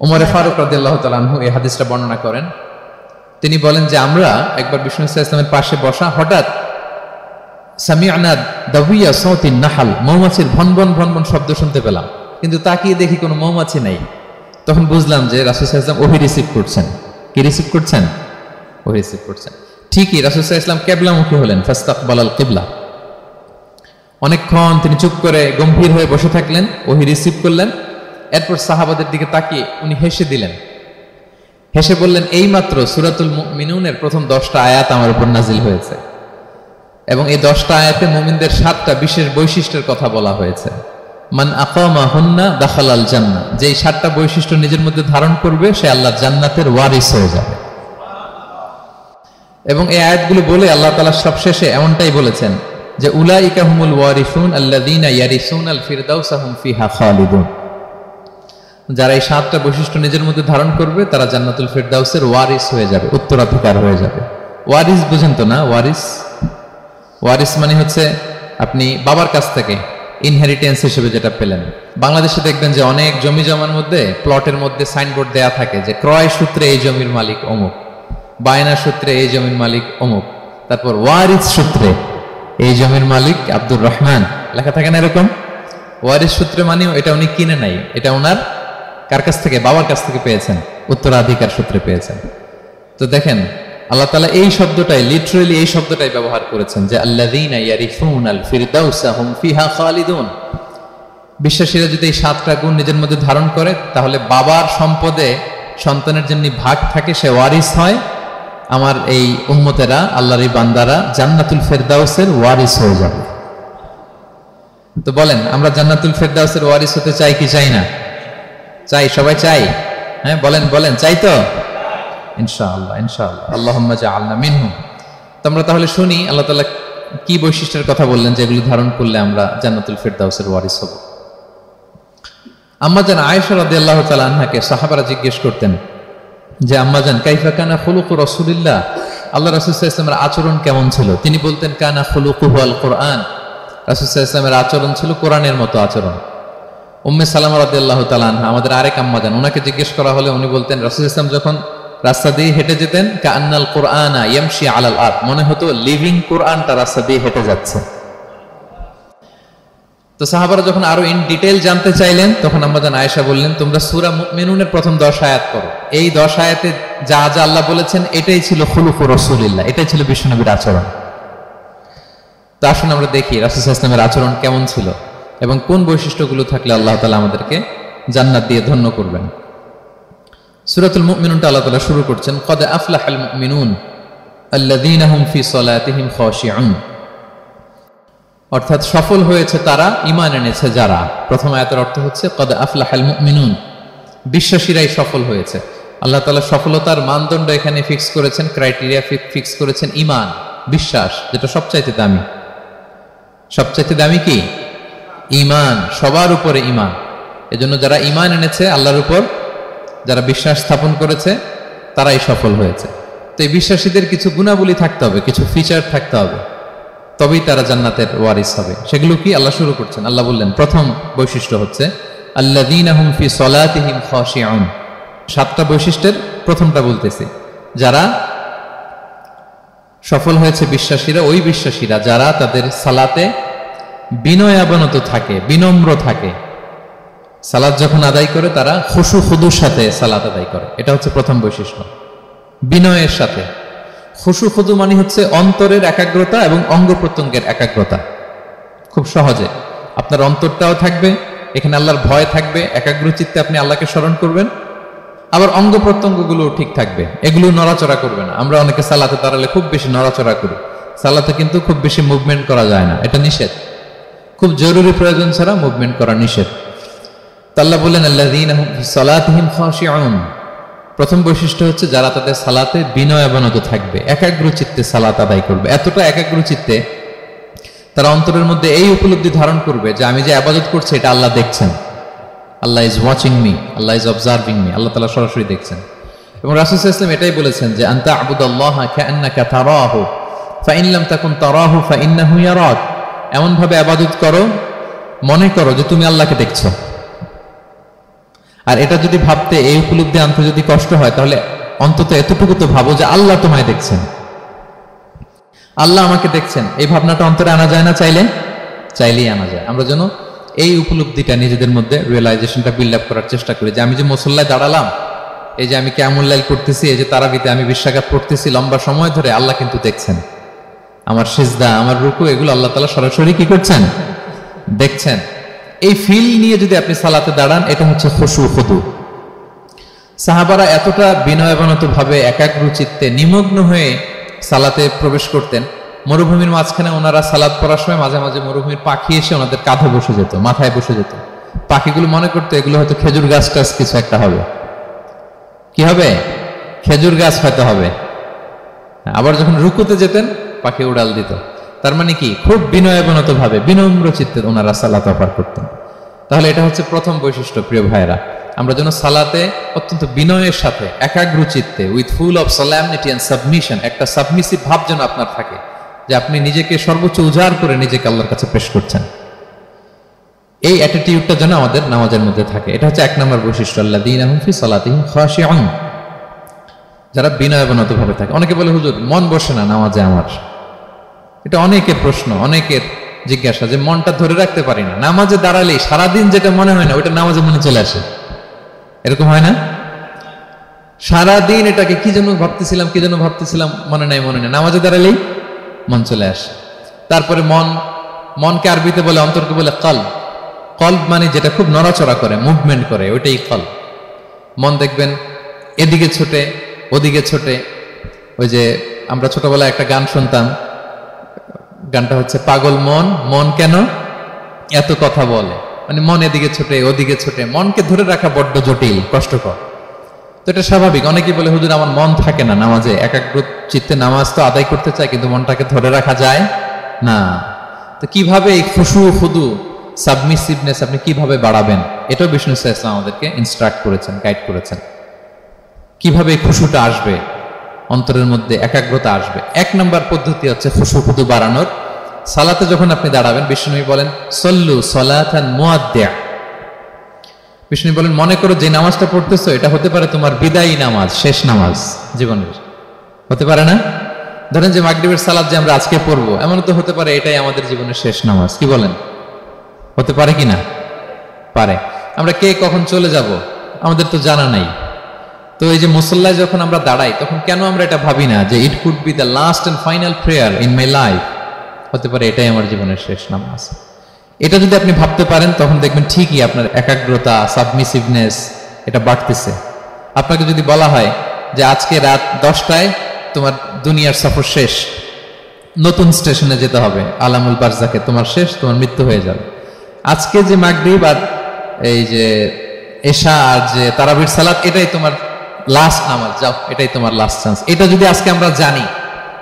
ওমর ফারুক রাদিয়াল্লাহু তাআলা আনহু এই হাদিসটা বর্ণনা করেন। তিনি বলেন যে আমরা একবার বিষ্ণু সাল্লাল্লাহু আলাইহি ওয়াসাল্লামের পাশে বসা, হঠাৎ সামি'না দাবিয়া সাউতিন নাহাল, মৌমাছির ভনভন ভনভন শব্দ শুনতে পেলাম, কিন্তু তাকিয়ে দেখি কোনো মৌমাছি নাই। তখন বুঝলাম যে রাসূল সাল্লাল্লাহু আলাইহি ওয়াসাল্লাম ওহী রিসিভ করছেন। কি রিসিভ করছেন? ওহী রিসিভ করছেন। ঠিকই রাসূল সাল্লাল্লাহু আলাইহি ওয়াসাল্লাম কিবলামুখী হলেন, ফাস্তাকবালাল কিবলা। অনেকক্ষণ তিনি চুপ করে গম্ভীর হয়ে বসে থাকলেন, ওহী রিসিভ করলেন। এরপর সাহাবাদের দিকে তাকিয়ে উনি হেসে দিলেন, হেসে বললেন, এইমাত্র সূরাতুল মুমিনুনের প্রথম 10টা আয়াত আমার উপর নাজিল হয়েছে এবং এই 10টা আয়াতে মুমিনদের 7টা বিশেষ বৈশিষ্ট্যের কথা বলা হয়েছে। মান আকামাহুন্না দাখালাল জান্নাহ, যে এই 7টা বৈশিষ্ট্য নিজের মধ্যে ধারণ করবে সে আল্লাহর জান্নাতের ওয়ারিস হয়ে যাবে। এবং এই আয়াতগুলো বলে আল্লাহ তাআলা সবশেষে এমনটাই বলেছেন যে উলাইকা হুমুল ওয়ারিসুন আল্লাযীনা ইয়ারিসুনাল ফিরদাউসা হুম ফিহা খালিদুন, যারা এই 7টা বৈশিষ্ট্য নিজের মধ্যে ধারণ করবে তারা জান্নাতুল ফিরদাউসের ওয়ারিস হয়ে যাবে, উত্তরাধিকার হয়ে যাবে। ওয়ারিস বুঝেন তো না? ওয়ারিস মানে হচ্ছে আপনি বাবার কাছ থেকে ইনহেরিটেন্স হিসেবে যেটা পেলেন। বাংলাদেশে দেখবেন যে অনেক জমি জমার মধ্যে প্লটের মধ্যে সাইনবোর্ড দেয়া থাকে যে ক্রয় সূত্রে এই জমির মালিক অমুক, বায়না সূত্রে এই জমির মালিক অমুক, তারপর ওয়ারিস সূত্রে এই জমির মালিক আব্দুর রহমান লেখা থাকে না এরকম। ওয়ারিস সূত্রে মানেও এটা উনি কিনে নাই, এটা ওনার কার কাছ থেকে? বাবার কাছ থেকে পেয়েছেন, উত্তরাধিকার সূত্রে পেয়েছেন। তো দেখেন আল্লাহ তাআলা এই শব্দটাই, লিটারালি এই শব্দটাই ব্যবহার করেছেন যে আল্লাযীনা ইয়ারিসুনাল ফিরদাউসা হুম ফিহা খালিদুন। বিশ্বাসীরা যদি এই 7টা গুণ নিজের মধ্যে ধারণ করে তাহলে বাবার সম্পদে সন্তানের যেমনি ভাগ থাকে সে ওয়ারিস হয়, আমার এই উম্মতেরা, আল্লাহর এই বান্দারা জান্নাতুল ফিরদাউসের ওয়ারিস হয়ে যাবে। তো বলেন আমরা জান্নাতুল ফিরদাউসের ওয়ারিস হতে চাই কি চাই না? চাই, সবাই চাই। হ্যাঁ বলেন বলেন, চাই তো? ইনশাআল্লাহ ইনশাআল্লাহ, আল্লাহুম্মা জাআলনা মিনহুম। তো আমরা তাহলে শুনি আল্লাহ তাআলা কি বৈশিষ্ট্যের কথা বললেন যেগুলো ধারণ করলে আমরা জান্নাতুল ফিরদাউসের ওয়ারিস হব। আম্মা জান আয়েশা রাদিয়াল্লাহু তাআলা আনহাকে সাহাবারা জিজ্ঞেস করতেন যে আম্মা জান কাইফা কানা খুলুকু রাসূলিল্লাহ, আল্লাহ রাসূল সাল্লাল্লাহু আলাইহি ওয়াসাল্লামের আচরণ কেমন ছিল? তিনি বলতেন কানা খুলুকুহু আল কুরআন, রাসূল সাল্লাল্লাহু আলাইহি ওয়াসাল্লামের আচরণ ছিল কোরআনের মতো আচরণ। উম্মে সালামা রাদিয়াল্লাহু তাআলা আনহা আমাদের আরেক আম্মা জান, ওনাকে জিজ্ঞেস করা হলে উনি বলতেন রাসূল সাল্লাল্লাহু আলাইহি ওয়াসাল্লাম যখন রাস্তা দিয়ে হেঁটে যেতেন কাআন্নাল কুরআনা ইয়ামশি আলাল আরদ, মনে হতো লিভিং কোরআনটা রাস্তা দিয়ে হেঁটে যাচ্ছে। তো সাহাবারা যখন আরো ইন ডিটেইল জানতে চাইলেন তখন আম্মা জান আয়েশা বললেন তোমরা সূরা মুমিনুনের প্রথম 10 আয়াত পড়ো, এই 10 আয়াতে যা যা আল্লাহ বলেছেন এটাই ছিল খুলুকু রাসূলিল্লাহ, এটাই ছিল বিশ্বনবীর আচরণ। তো আসুন আমরা দেখি রাসূল সাল্লাল্লাহু আলাইহি ওয়াসাল্লামের আচরণ কেমন ছিল এবং কোন বৈশিষ্ট্যগুলো থাকলে আল্লাহ তাআলা আমাদেরকে জান্নাত দিয়ে ধন্য করবেন। সূরাতুল মুমিনুনটা আল্লাহ তাআলা শুরু করছেন ক্বাদ আফলাহাল মুমিনুন আল্লাযীনা হুম ফি সালাতিহিম খাশিউন, অর্থাৎ সফল হয়েছে তারা, ঈমান এনেছে যারা। প্রথম আয়াতের অর্থ হচ্ছে ক্বাদ আফলাহাল মুমিনুন, বিশ্বাসীরাই সফল হয়েছে। আল্লাহ তাআলা সফলতার মানদণ্ড এখানে ফিক্স করেছেন, ক্রাইটেরিয়া ফিক্স করেছেন ঈমান, বিশ্বাস, যেটা সবচাইতে দামি। সবচাইতে দামি কি? ঈমান, সবার উপরে ঈমান। এজন্য যারা ঈমান এনেছে আল্লাহর উপর, যারা বিশ্বাস স্থাপন করেছে তারাই সফল হয়েছে। তো এই বিশ্বাসীদের কিছু গুণাবলী থাকতে হবে, কিছু ফিচার থাকতে হবে, তবেই তারা জান্নাতের ওয়ারিস হবে। সেগুলো কি আল্লাহ শুরু করছেন। আল্লাহ বললেন প্রথম বৈশিষ্ট্য হচ্ছে আল্লাযীনা হুম ফি সালাতিহিম খাশিউন। 7টা বৈশিষ্ট্যের প্রথমটা বলতেছি, যারা সফল হয়েছে বিশ্বাসীরা, ওই বিশ্বাসীরা যারা তাদের সালাতে বিনয়াবনত থাকে, বিনম্র থাকে। সালাত যখন আদায় করে তারা খুশু খুদুর সাথে সালাত আদায় করে, এটা হচ্ছে প্রথম বৈশিষ্ট্য। বিনয়ের সাথে। খুশু খুদু মানে হচ্ছে অন্তরের একাগ্রতা এবং অঙ্গ প্রত্যঙ্গের একাগ্রতা। খুব সহজে আপনার অন্তরটাও থাকবে, এখানে আল্লাহর ভয় থাকবে, একাগ্র চিত্তে আপনি আল্লাহকে স্মরণ করবেন, আবার অঙ্গ প্রত্যঙ্গগুলো ঠিক থাকবে, এগুলো নড়াচড়া করবে না। আমরা অনেকে সালাতে দাঁড়ালে খুব বেশি নড়াচড়া করি, সালাতে কিন্তু খুব বেশি মুভমেন্ট করা যায় না, এটা নিষেধ। খুব জরুরি প্রয়োজন ছাড়া মুভমেন্ট করা নিষেধ। আল্লাহ বললেন আল্লাযীনা হুম ফি সালাতিহিম খাশিউন, প্রথম বৈশিষ্ট্য হচ্ছে যারা তাদের সালাতে বিনয়াবনত থাকবে, একাগ্র চিত্তে সালাত আদায় করবে। এতটা একাগ্র চিত্তে তারা অন্তরের মধ্যে এই উপলব্ধি ধারণ করবে যে আমি যে ইবাদত করছি এটা আল্লাহ দেখছেন, Allah is watching me, Allah is observing me, Allah তাআলা সরাসরি দেখছেন। এবং রাসূল সাল্লাল্লাহু আলাইহি ওয়াসাল্লাম এটাই বলেছেন যে আনতা আবুদাল্লাহা কাআন্নাকা তারাহু ফাইন লাম তাকুন তারাহু ফাইন্নাহু ইয়ারাক, এমন ভাবে ইবাদত করো মনে করো যে তুমি আল্লাহকে দেখছো। আর এটা যদি ভাবতে, এই উপলব্ধি আনতে যদি কষ্ট হয়, তাহলে অন্তত এতটুকু তো ভাবো যে আল্লাহ তোমায় দেখছেন, আল্লাহ আমাকে দেখছেন। এই ভাবনাটা অন্তরে আনা যায় না? চাইলেই আনা যায়। আমরা যেন এই উপলব্ধিটা নিজেদের মধ্যে, রিয়েলাইজেশনটা বিল্ড আপ করার চেষ্টা করি যে আমি যে মুসল্লায় দাঁড়ালাম, এই যে আমি কিয়ামুল লাইল করতেছি, এই যে তারাবিতে আমি বিশ্বকাপ পড়তেছি লম্বা সময় ধরে, আল্লাহ কিন্তু দেখছেন। আমার সিজদা, আমার রুকু, এগুলো আল্লাহ তাআলা সরাসরি কি করছেন? দেখছেন। এই ফিল নিয়ে যদি আপনি সালাতে দাঁড়ান, এটা হচ্ছে খুশু খুদু। সাহাবারা এতটা বিনয়াবনত ভাবে একাগ্র চিত্তে নিমগ্ন হয়ে সালাতে প্রবেশ করতেন, মরুভূমির মাঝখানে ওনারা সালাত পড়ার সময় মাঝে মাঝে মরুভূমির পাখি এসে ওনাদের কাঁধে বসে যেত, মাথায় বসে যেত। পাখিগুলো মনে করতো এগুলো হয়তো খেজুর গাছ টাছ কিছু একটা হবে। কি হবে? খেজুর গাছ হয়তো হবে। আবার যখন রুকুতে যেতেন, পাখি উড়াল দিত। তার মানে কি, খুব বিনয়াবনত ভাবে, বিনম্র চিত্তে ওনারা সালাত অফার করতেন। তাহলে এটা হচ্ছে প্রথম বৈশিষ্ট্য। প্রিয় ভাইরা, আমরা যেন সালাতে অত্যন্ত বিনয়ের সাথে, একাগ্র চিত্তে, with full of solemnity and submission, একটা সাবমিসিভ ভাব যেন আপনার থাকে, যে আপনি নিজেকে সর্বোচ্চ উজাড় করে নিজেকে আল্লাহর কাছে পেশ করছেন। এই অ্যাটিটিউডটা যেন আমাদের নামাজের মধ্যে থাকে। এটা হচ্ছে 1 নম্বর বৈশিষ্ট্য, আল্লাযীনা হুম ফি সালাতিহিম খাশিউন, যারা বিনয়াবনত ভাবে থাকে। অনেকে বলে, হুজুর মন বসে না নামাজে আমার। এটা অনেকের প্রশ্ন, অনেকের জিজ্ঞাসা, যে মনটা ধরে রাখতে পারি না। নামাজে দাঁড়ালেই সারাদিন যেটা মনে হয় না, ওইটা নামাজে মনে চলে আসে। এরকম হয় না? সারাদিন এটাকে কি যেন ভাবতেছিলাম, মনে নাই। নামাজে দাঁড়ালেই মন চলে আসে। তারপরে মনকে আরবিতে বলে, অন্তরকে বলে কলব। কলব মানে যেটা খুব নড়াচড়া করে, মুভমেন্ট করে, ওইটাই কলব। মন দেখবেন এদিকে ছোটে, ওদিকে ছোটে। ওই যে আমরা ছোটবেলায় একটা গান শুনতাম, গানটা হচ্ছে পাগল মন, মন কেন এত কথা বলে। মানে মন এদিকে ছোটে, ওদিকে ছোটে। মনকে ধরে রাখা বড্ড জটিল, কষ্টকর। তো এটা স্বাভাবিক। অনেকেই বলে, হুজুর আমার মন থাকে না নামাজে, একাগ্র চিত্তে নামাজ তো আদায় করতে চাই, কিন্তু মনটাকে ধরে রাখা যায় না। তো কিভাবে এই খুশু খুদু, সাবমিসিভনেস আপনি কিভাবে বাড়াবেন, এটাও বিষ্ণু সাল্লাল্লাহু আলাইহি ওয়াসাল্লাম আমাদেরকে ইনস্ট্রাক্ট করেছেন, গাইড করেছেন। কিভাবে এই খুশুটা আসবে, অন্তরের মধ্যে একাগ্রতা আসবে। 1 নম্বর পদ্ধতি হচ্ছে খুশু খুদু বাড়ানোর। সালাতে যখন আপনি দাঁড়াবেন, বিষ্ণু বলেন সল্লু সলাতান মুআদ্দিয়া। বিষ্ণু বলেন, মনে করো যে নামাজটা পড়তেছো, এটা হতে পারে তোমার বিদায়ী নামাজ, শেষ নামাজ জীবনের। হতে পারে না? ধরেন যে মাগরিবের সালাত যে আমরা আজকে পড়বো, এমন তো হতে পারে এটাই আমাদের জীবনের শেষ নামাজ। কি বলেন? হতে পারে কি না? পারে। আমরা কে কখন চলে যাব আমাদের তো জানা নাই। তো এই যে মুসল্লায় যখন আমরা দাঁড়াই, তখন কেন আমরা এটা ভাবি না যে it could be the last and final prayer in my life? হতে পারে এটাই আমার জীবনের শেষ নামাজ। এটা যদি আপনি ভাবতে পারেন, তখন দেখবেন ঠিকই আপনার একাগ্রতা, সাবমিসিভনেস এটা বাড়তেছে। আপনাকে যদি বলা হয় যে আজকে রাত 10টায় তোমার দুনিয়ার সফর শেষ, নতুন স্টেশনে যেতে হবে, আলামুল বারজাকে, তোমার শেষ, তোমার মৃত্যু হয়ে যাবে। আজকে যে মাগরিব আর এই যে এশা আর যে তারাবির সালাত, এটাই তোমার লাস্ট নামাজ, যাও এটাই তোমার লাস্ট চান্স। এটা যদি আজকে আমরা জানি,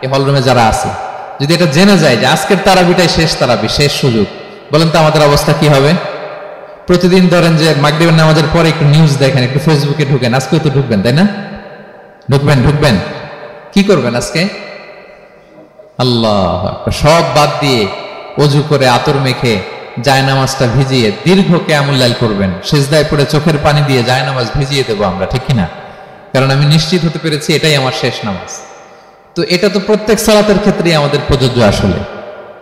এই হলরুমে যারা আছে, যদি এটা জেনে যায় যে আজকের তারাবিটাই শেষ তারাবি, শেষ সুযোগ, বলেন তো আমাদের অবস্থা কি হবে? প্রতিদিন ধরেন যে মাগরিবের নামাজের পরে একটু নিউজ দেখেন, একটু ফেসবুকে ঢুকেন। আজকেও তো ঢুকবেন, তাই না? ঢুকবেন। কি করবেন আজকে? আল্লাহ, সব বাদ দিয়ে ওযু করে আতর মেখে জায়নামাজটা ভিজিয়ে দীর্ঘ কিয়ামুল লাইল করবেন। সিজদায় পড়ে চোখের পানি দিয়ে জায়নামাজ ভিজিয়ে দেবো আমরা, ঠিক কিনা? কারণ আমি নিশ্চিত হতে পেরেছি এটাই আমার শেষ নামাজ। তো এটা তো প্রত্যেক সালাতের ক্ষেত্রেই আমাদের প্রযোজ্য। আসলে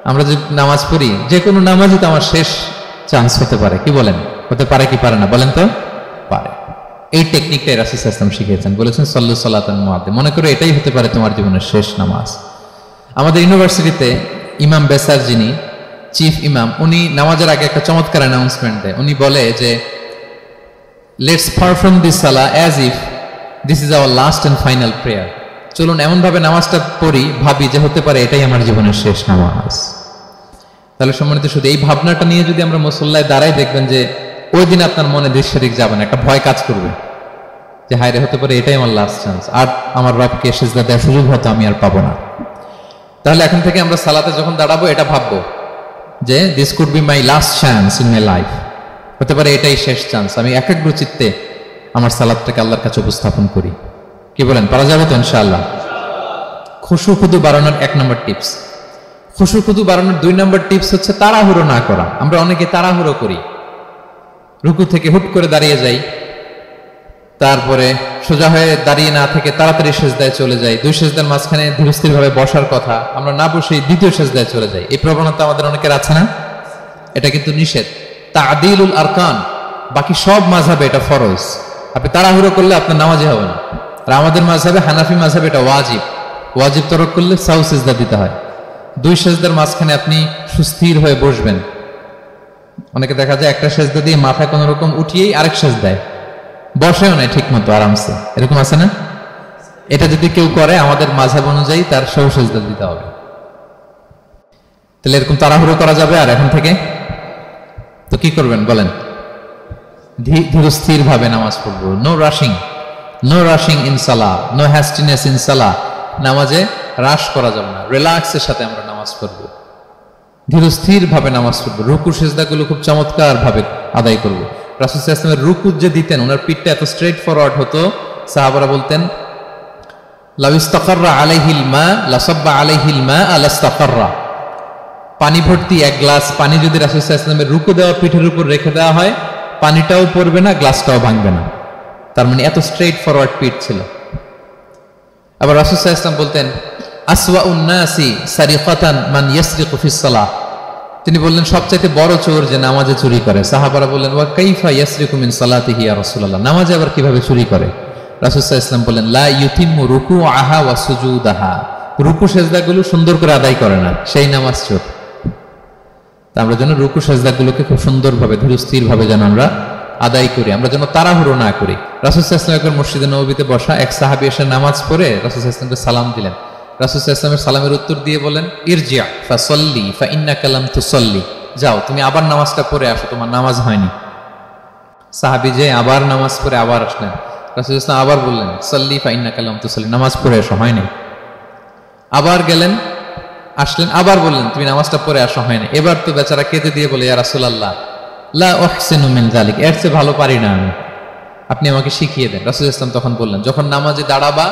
আমরা যে নামাজ পড়ি, যে কোনো নামাজই তো আমার শেষ চান্স হতে পারে। কি বলেন? হতে পারে কি পারে না? বলেন তো। পারে। এই টেকনিকটাই রাসূল সাল্লাল্লাহু আলাইহি ওয়াসাল্লাম শিখিয়েছেন, বলেছেন সল্লু সালাতান মুআদ্দিয়া। মনে করো এটাই হতে পারে তোমার জীবনের শেষ নামাজ। আমাদের ইউনিভার্সিটিতে ইমাম বেসার, যিনি চিফ ইমাম, উনি নামাজের আগে একটা চমৎকার অ্যানাউন্সমেন্ট দেয়। উনি বলে যে লেটস পারফর্ম দিস সালাহ as if this is our last and final prayer. চলুন এমন ভাবে নামাজটা পড়ি, ভাবি যে হতে পারে এটাই আমার জীবনের শেষ নামাজ। তাহলে সম্মানিত, শুধু এই ভাবনাটা নিয়ে যদি আমরা মুসল্লায় দাঁড়াই, দেখবেন যে ওই দিন আপনার মনে দৃশ্যরিক যাবে না, একটা ভয় কাজ করবে যে হায় রে, হতে পারে এটাই আমার লাস্ট চান্স, আর আমার রবকে সিজদা দেওয়ার সুযোগ হয়তো আমি আর পাবো না। তাহলে এখন থেকে আমরা সালাতে যখন দাঁড়াবো, এটা ভাববো যে this could be my last chance in my life. হতে পারে এটাই শেষ চান্স, আমি একাগ্র চিত্তে আমার সালাতটাকে আল্লাহর কাছে উপস্থাপন করি। কি বলেন, পারা যাবে তো ইনশাআল্লাহ? খুশু খুদু বাড়ানোর 1 নম্বর টিপস। খুশু খুদু বাড়ানোর 2 নম্বর টিপস হচ্ছে তাড়াহুড়ো না করা। আমরা অনেকে তাড়াহুড়ো করি, রুকু থেকে হুট করে দাঁড়িয়ে যাই, তারপরে সোজা হয়ে দাঁড়িয়ে না থেকে তাড়াতাড়ি সেজদায় চলে যাই, দুই সেজদার মাঝখানে ধীরস্থির ভাবে বসার কথা, আমরা না বসেই দ্বিতীয় সেজদায় চলে যাই। এই প্রবণতা আমাদের অনেকের আছে না? এটা কিন্তু নিষেধ। তা'দিলুল আরকান, বাকি সব মাযহাবে এটা ফরজ। আপনি তাড়াহুড়ো করলে আপনার নামাজই হবে না। আর আমাদের মাযহাবে, হানাফি মাযহাবে এটা ওয়াজিব। ওয়াজিব তরক করলে সাউ সিজদা দিতে হয়। দুই সেজদার মাঝখানে আপনি সুস্থির হয়ে বসবেন। অনেকে দেখা যায় একটা সেজদা দিয়ে মাথা কোনো রকম উঠিয়েই আরেক সেজদায় বসেও নাই ঠিক মতো আরামসে, এরকম আছে না? এটা যদি কেউ করে আমাদের মাযহাব অনুযায়ী তার সাউ সিজদা দিতে হবে। তাহলে এরকম তাড়াহুড়ো করা যাবে? আর এখন থেকে তো কি করবেন বলেন? ধীরস্থির ভাবে নামাজ পড়বো। No rushing, no rushing in সালাহ, নো হ্যাস্টিনেস ইন সালাহ। নামাজে রাশ করা যাবে না, রিল্যাক্সের সাথে আমরা নামাজ পড়বো, ধীরস্থির ভাবে নামাজ পড়বো। রুকু সেজদাগুলো খুব চমৎকার ভাবে আদায় করবো। রাসূল সাল্লাল্লাহু আলাইহি ওয়াসাল্লামের রুকু যে দিতেন, ওনার পিঠটা এত স্ট্রেট ফরওয়ার্ড হতো, সাহাবারা বলতেন লাউ ইস্তাকাররা আলাইহিল মা লাসাব্বা আলাইহিল মা আলাস্তাকাররা। পানি ভর্তি এক গ্লাস পানি যদি রাসূল সাল্লাল্লাহু আলাইহি ওয়াসাল্লামের রুকু দেওয়া পিঠের উপর রেখে দেওয়া হয়, পানিটাও পড়বে না, গ্লাসটাও ভাঙবে না। তার মানে এত স্ট্রেট ফরওয়ার্ড পিঠ ছিল। আবার রাসূল সাল্লাল্লাহু আলাইহি ওয়াসাল্লাম বলতেন আসওয়াউন নাসি সারিকাতান মান ইয়াসরিকু ফিস সালাহ। তিনি বললেন সবচাইতে বড় চোর যে নামাজে চুরি করে। সাহাবারা বললেন ওয়া কাইফা ইয়াসরিকু মিন সালাতিহি ইয়া রাসূলুল্লাহ, নামাজে আবার কিভাবে চুরি করে? রাসূল সাল্লাল্লাহু আলাইহি ওয়াসাল্লাম বললেন লা ইউতিম্মু রুকুআহা ওয়া সুজুদাহা, রুকু সেজদাগুলো সুন্দর করে আদায় করে না, সেই নামাজ চোর। তা আমরা যেন রুকু সেজদাগুলোকে খুব সুন্দরভাবে ধীরস্থির ভাবে যেন আমরা আদায় করি, আমরা যেন তাড়াহুড়ো না করি। রাসূল সাল্লাল্লাহু আলাইহি ওয়াসাল্লাম একবার মসজিদে নববীতে বসা এক সাহাবী এসে নামাজ পড়ে রাসূল সাল্লাল্লাহু আলাইহি ওয়াসাল্লামকে সালাম দিলেন। রাসূল সাল্লাল্লাহু আলাইহি ওয়াসাল্লামের সালামের উত্তর দিয়ে বলেন ইরজি' ফাসাল্লি ফাইন্নাকা লাম তুসাল্লি, যাও তুমি আবার নামাজটা পড়ে আসো, তোমার নামাজ হয়নি। সাহাবী যে আবার নামাজ পড়ে আবার আসলেন, রাসূল সাল্লাল্লাহু আলাইহি ওয়াসাল্লাম আবার বললেন সাল্লি ফাইন্নাকা লাম তুসাল্লি, নামাজ পড়ে আসো, হয়নি। আবার গেলেন, আসলেন, আবার বললেন তুমি নামাজটা পড়ে আসো, হয়নি। এবার তো বেচারা কেঁদে দিয়ে বলে ইয়া রাসূলুল্লাহ লা উহসিনু মিন যালিক, এর চেয়ে ভালো পারি না আমি, আপনি আমাকে শিখিয়ে দেন। রাসূল সাল্লাল্লাহু আলাইহি ওয়াসাল্লাম তখন বললেন যখন নামাজে দাঁড়াবা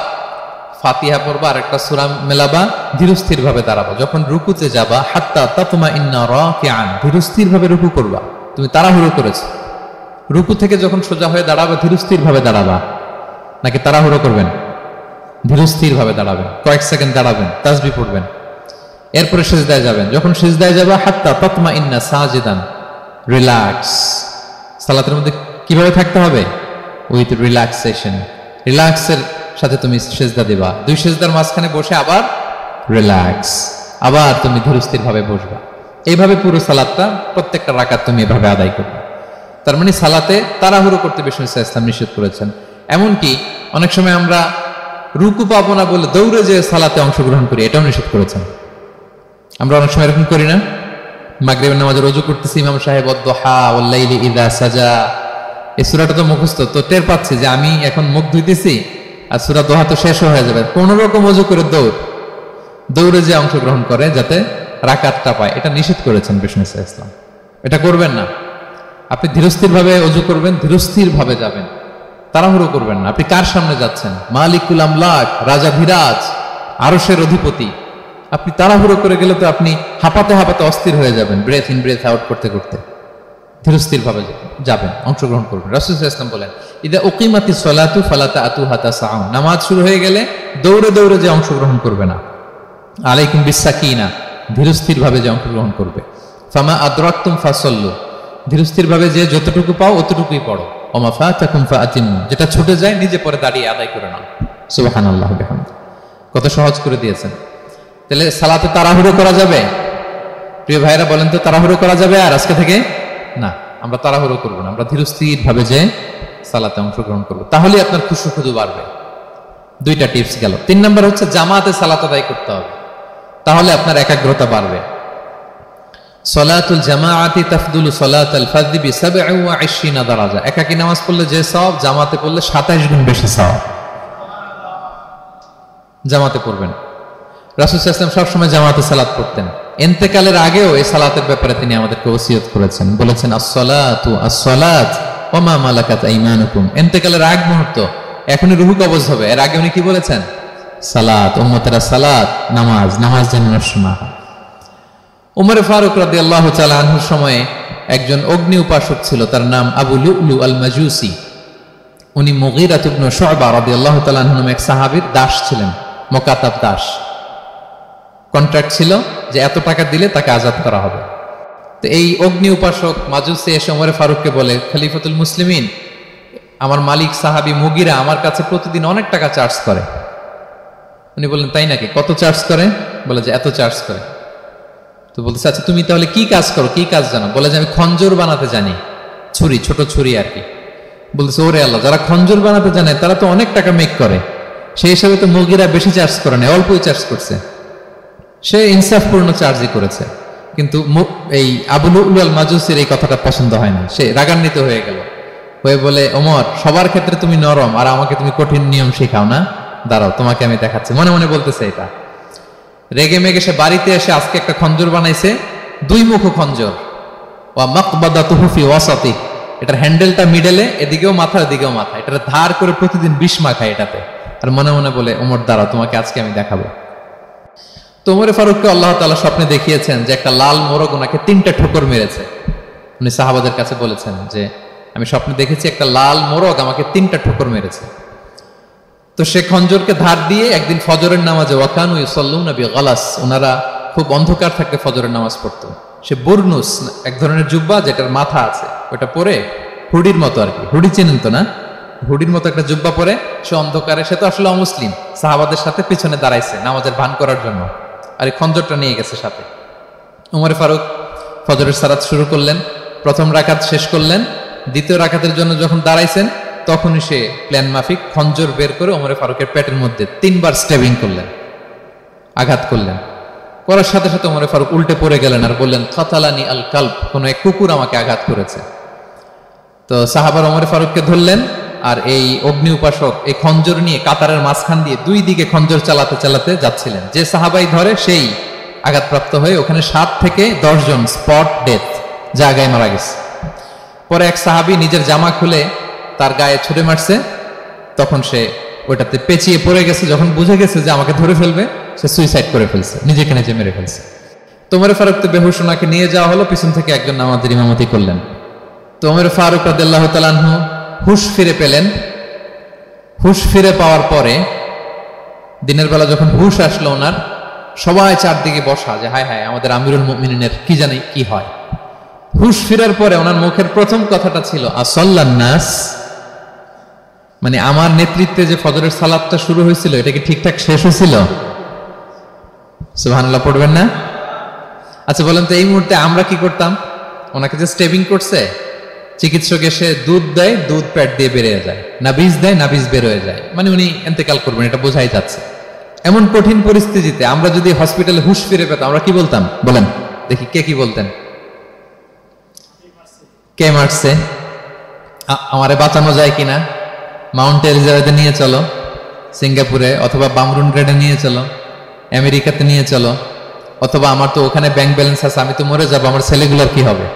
ফাতিহা পড়বা আর একটা সূরা মেলাবা, ধীরস্থির ভাবে দাঁড়াবা। যখন রুকুতে যাবা হাত্তা তাতমাইন্না রাকিআন, ধীরস্থির ভাবে রুকু করবা। তুমি তাড়াহুড়ো করেছো, রুকু থেকে যখন সোজা হয়ে দাঁড়াবা ধীরস্থির ভাবে দাঁড়াবা, নাকি তাড়াহুড়ো করবেন? ধীরস্থির ভাবে দাঁড়াবেন, কয়েক সেকেন্ড দাঁড়াবেন, তাসবিহ পড়বেন, এরপরে সিজদায় যাবেন। যখন সিজদায় যাবা হাত্তা তাতমাইন্না সাজিদান, রিল্যাক্স। সালাতের মধ্যে কিভাবে থাকতে হবে? উইথ রিল্যাক্সেশন, রিল্যাক্সের সাথে তুমি সিজদা দিবা। দুই সিজদার মাঝখানে বসে আবার রিল্যাক্স, আবার তুমি ধীরস্থির ভাবে বসবা। এইভাবে পুরো সালাতটা প্রত্যেকটা রাকাত তুমি এভাবে আদায় করবে। তার মানে সালাতে তাড়াহুড়ো করতে বিষ্ণু ইসলাম নিষেধ করেছেন। এমনকি অনেক সময় আমরা রুকু পাবো না বলে দৌড়ে যে সালাতে অংশগ্রহণ করি, এটাও নিষেধ করেছেন। আমরা অনেক সময় এরকম করি না? মাগরিবের নামাজে রুজু করতেছি, ইমাম সাহেব ওয়াদ-দুহা ওয়াল-লাইলি ইযা সাজা, এই সূরাটা তো মুখস্থ, তো টের পাচ্ছি যে আমি এখন মুখ ধুইতেছি আর সূরা দোহা তো শেষ হয়ে যাবে। কোন রকম ওযু করে দৌড়ে যে অংশগ্রহণ করে যাতে রাকাতটা পায়, এটা নিষেধ করেছেন বিষ্ণু ইসলাম। এটা করবেন না। আপনি ধীরস্থির ভাবে ওযু করবেন, ধীরস্থির ভাবে যাবেন, তাড়াহুড়ো করবেন না। আপনি কার সামনে যাচ্ছেন? মালিকুল আমলাক, রাজা ধীরাজ, আরশের অধিপতি। আপনি তাড়াহুড়ো করে গেলে তো আপনি হাঁপাতে হাঁপাতে অস্থির হয়ে যাবেন, ব্রেথ ইন ব্রেথ আউট করতে করতে। ধীরস্থির ভাবে যাবেন, অংশগ্রহণ করবেন। রাসূল সাল্লাল্লাহু আলাইহি ওয়াসাল্লাম বলেন ইদা উকিমাতিস সালাতু ফালা তা'তুহা তাসআউন, নামাজ শুরু হয়ে গেলে দৌড়ে দৌড়ে যে অংশগ্রহণ করবে না। আলাইকুম বিসাকিনা, ধীরস্থির ভাবে যে অংশগ্রহণ করবে। ফামা আদরাকতুম ফাসাল্লু, ধীরস্থির ভাবে যে যতটুকু পাও অতটুকুই পড়ো। ওমা ফাতাকুম ফাআতিমু, যেটা ছুটে যায় নিজে পরে দাঁড়িয়ে আদায় করে নাও। সুবহানাল্লাহ বিহামদি, কত সহজ করে দিয়েছেন। তাহলে সালাতে তাড়াহুড়ো করা যাবে? প্রিয় ভাইরা বলেন তো, তাড়াহুড়ো করা যাবে আর আজকে থেকে? না, আমরা তাড়াহুড়ো করবো না, আমরা ধীরস্থির ভাবে যে সালাতে অংশগ্রহণ করবো, তাহলে আপনার খুশু খুদু বাড়বে। দুইটা টিপস গেল। 3 নাম্বার হচ্ছে জামাতে সালাত আদায় করতে হবে, তাহলে আপনার একাগ্রতা বাড়বে। সলাতুল জামাআতি তাফদুলু সলাতাল ফাজরি বি 27 দারাজা, একাকী নামাজ পড়লে যে সওয়াব, জামাতে পড়লে 27 গুণ বেশি সওয়াব। জামাতে পড়বেন। রাসূল সাল্লাল্লাহু আলাইহি ওয়াসাল্লাম সবসময় জামাতে সালাত পড়তেন। ইন্তেকালের আগেও এই সালাতের ব্যাপারে তিনি আমাদেরকে ওসিয়ত করেছেন, বলেছেন আসসালাতু আসসালাত ওয়া মা মালাকাত আইমানুকুম। ইন্তেকালের আগ মুহূর্ত, এখনই রূহ কবজ হবে, এর আগে উনি কি বলেছেন? সালাত, উম্মতেরা সালাত, নামাজ, নামাজ যেন নষ্ট না হয়। উমর ফারুক রাদিয়াল্লাহু তাআলা আনহুর সময়ে একজন অগ্নি উপাসক ছিল, তার নাম আবু লুলু আল মাজুসি। উনি মুগীরা ইবনে শুআবা রাদিয়াল্লাহু তাআলা আনহু নামে এক সাহাবীর দাস ছিলেন, মুকাতাব দাস। কন্ট্রাক্ট ছিল যে এত টাকা দিলে তাকে আজাদ করা হবে। তো এই অগ্নি উপাসক মাজুসি এসে ওমর ফারুককে বলে, খলিফাতুল মুসলিমিন, আমার মালিক সাহাবী মুগীরা আমার কাছে প্রতিদিন অনেক টাকা চার্জ করে। উনি বললেন, তাই নাকি? কত চার্জ করে? বলে যে এত চার্জ করে। তো বলতেছে, আচ্ছা তুমি তাহলে কি কাজ করো, কি কাজ জানো? বলে যে আমি খঞ্জর বানাতে জানি, ছুরি, ছোট ছুরি আর কি। বলতেছে, ওরে আল্লাহ, যারা খঞ্জর বানাতে জানে তারা তো অনেক টাকা মেক করে, সেই হিসাবে তো মুগীরা বেশি চার্জ করে না, অল্পই চার্জ করছে। সে ইনসাফপূর্ণ চার্জই করেছে। কিন্তু এই আবু লুলু আল মাজুসির এই কথাটা পছন্দ হয় না, সে রাগান্বিত হয়ে গেল, হয়ে বলে, ওমর, সবার ক্ষেত্রে তুমি নরম আর আমাকে তুমি কঠিন নিয়ম শেখাও না, দাঁড়াও তোমাকে আমি দেখাচ্ছি। মনে মনে বলতেছে এটা। রেগে মেগে সে বাড়িতে এসে আজকে একটা খঞ্জর বানাইছে, দুই মুখ খঞ্জর, ওয়া মাকবাদাতুহু ফি ওয়াসাতি, এটার হ্যান্ডেলটা মিডলে, এদিকেও মাথা এদিকেও মাথা, এটা ধার করে প্রতিদিন বিষ মাখায় এটাতে। আর মনে মনে বলে, ওমর দাঁড়াও তোমাকে আজকে আমি দেখাবো। তো ওমর ফারুককে আল্লাহ তাআলা স্বপ্নে দেখিয়েছেন যে একটা লাল মোরগ ওনাকে 3টা ঠোকর মেরেছে। উনি সাহাবাদের কাছে বলেছেন যে আমি স্বপ্নে দেখেছি একটা লাল মোরগ আমাকে 3টা ঠোকর মেরেছে। তো সে খঞ্জরকে ধার দিয়ে একদিন ফজরের নামাজে, ওয়াকানু ইউসাল্লুনা বিগালাস, ওনারা খুব অন্ধকার থাকতে ফজরের নামাজ পড়তো, সে বুরনুস, এক ধরনের জুব্বা যেটার মাথা আছে, ওটা পরে হুডির মতো আর কি, হুডি চেনেন তো না, হুডির মতো একটা জুব্বা পরে সে অন্ধকারে, সে তো আসলে অমুসলিম, সাহাবাদের সাথে পিছনে দাঁড়াইছে নামাজের ভান করার জন্য, আর এই খঞ্জরটা নিয়ে গেছে সাথে। ওমর ফারুক ফজরের সালাত শুরু করলেন, প্রথম রাকাত শেষ করলেন, দ্বিতীয় রাকাতের জন্য যখন দাঁড়াইছেন তখনই সে প্ল্যান মাফিক খঞ্জর বের করে ওমর ফারুকের পেটের মধ্যে 3বার স্টেবিং করলেন, আঘাত করলেন। করার সাথে সাথে ওমর ফারুক উল্টে পড়ে গেলেন আর বললেন, খাতালানি আল কালব, কোন এক কুকুর আমাকে আঘাত করেছে। তো সাহাবার ওমর ফারুককে ধরলেন, আর এই অগ্নি উপাসক এই খঞ্জর নিয়ে কাতারের মাঝখান দিয়ে 2 দিকে খঞ্জর চালাতে চালাতে যাচ্ছিলেন। যে সাহাবাই ধরে সেই আঘাতপ্রাপ্ত হয়ে ওখানে 7 থেকে 10 জন স্পট ডেথ, জায়গায় মারা গেছে। পরে এক সাহাবী নিজের জামা খুলে তার গায়ে ছুঁড়ে মারছে, তখন সে ওইটাতে পেঁচিয়ে পড়ে গেছে। যখন বুঝে গেছে যে আমাকে ধরে ফেলবে, সে সুইসাইড করে ফেলছে, নিজেকে নিজে মেরে ফেলছে। তো ওমর ফারুক তো বেহুশ, ওনাকে নিয়ে যাওয়া হলো, পিছন থেকে একজন নামাজের ইমামতি করলেন। তো ওমর ফারুক রাদিয়াল্লাহু তাআলা আনহু হুশ ফিরে পেলেন। হুশ ফিরে পাওয়ার পরে দিনের বেলা যখন হুশ আসলো ওনার, সবাই চারদিকে বসা যে হায় হায় আমাদের আমিরুল মুমিনিনের কি জানি কি হয়। হুশ ফিরার পরে ওনার মুখের প্রথম কথাটা ছিল আসাল্লান নাস, মানে আমার নেতৃত্বে যে ফজরের সালাতটা শুরু হয়েছিল এটা কি ঠিকঠাক শেষ হয়েছিল? সুবহানাল্লাহ পড়বেন না? আচ্ছা বলেন তো, এই মুহূর্তে আমরা কি করতাম? ওনাকে যে স্টেবিং করছে, চিকিৎসক এসে দুধ দেয়, দুধ পেট দিয়ে বেরিয়ে যায়, নাবিজ দেয়, নাবিজ বের হয়ে যায়, মানে উনি ইন্তেকাল করবেন, এটা বোঝাই যাচ্ছে। এমন কঠিন পরিস্থিতিতে আমরা যদি হসপিটালে হুশ ফিরে পেতাম, আমরা কি বলতাম বলেন দেখি? কে কি বলতেন? কে মারছে, আমারে বাঁচানো যায় কিনা, মাউন্ট এলিজাবেথে নিয়ে চলো, সিঙ্গাপুরে অথবা বামরুন গ্রেডে নিয়ে চলো, আমেরিকাতে নিয়ে চলো, অথবা আমার তো ওখানে ব্যাংক ব্যালেন্স আছে, আমি তো মরে যাবো, আমার ছেলেগুলোর কি হবে,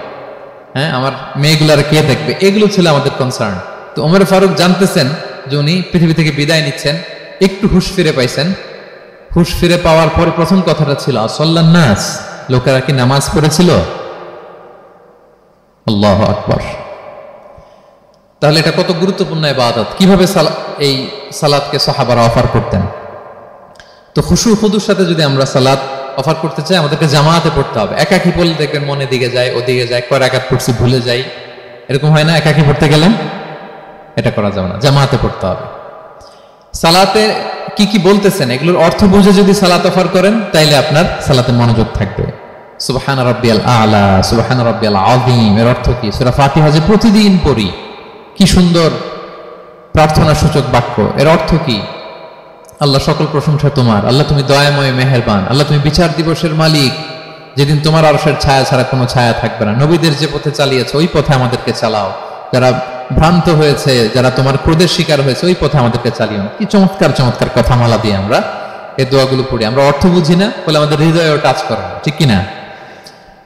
হ্যাঁ আমার মেয়েগুলার কে দেখবে, এগুলো ছিল আমাদের কনসার্ন। তো ওমর ফারুক জানতেছেন যে উনি পৃথিবী থেকে বিদায় নিচ্ছেন, একটু হুশ ফিরে পাইছেন। হুশ ফিরে পাওয়ার পরে প্রথম কথাটা ছিল আসাল্লান নাস, লোকেরা কি নামাজ পড়েছিল? আল্লাহু আকবার। তাহলে এটা কত গুরুত্বপূর্ণ ইবাদত, কিভাবে এই সালাতকে সাহাবারা অফার করতেন। তো খুশু খুদুর সাথে যদি আমরা সালাত অফার করতে চাই, আমাদেরকে জামাতে পড়তে হবে। একাকি পড়লে দেখবেন মনে দিকে যায়, ওদিকে যায়, কয় রাকাত পড়ছি ভুলে যাই, এরকম হয় না? একাকি পড়তে গেলেন এটা করা যাবে না, জামাতে পড়তে হবে। সালাতে কি কি বলতেছেন এগুলোর অর্থ বুঝে যদি সালাত অফার করেন, তাইলে আপনার সালাতে মনোযোগ থাকবে। সুবহান রাব্বিয়াল আলা, সুবহান রাব্বিয়াল আযীম, এর অর্থ কি? সূরা ফাতিহা যে প্রতিদিন পড়ি, কি সুন্দর প্রার্থনা সূচক বাক্য, এর অর্থ কি? আল্লাহ সকল প্রশংসা তোমার, আল্লাহ তুমি দয়াময় মেহেরবান, আল্লাহ তুমি বিচার দিবসের মালিক, যেদিন তোমার আরশের ছায়া ছাড়া কোনো ছায়া থাকবে না। নবীদের যে পথে চালিয়েছে ওই পথে আমাদেরকে চালাও, যারা ভ্রান্ত হয়েছে, যারা তোমার ক্রোধের শিকার হয়েছে ওই পথে আমাদেরকে চালিও না। কি চমৎকার চমৎকার কথামালা দিয়ে আমরা এই দোয়াগুলো পড়ি। আমরা অর্থ বুঝি না বলে আমাদের হৃদয়েও টাচ করে না, ঠিক কিনা?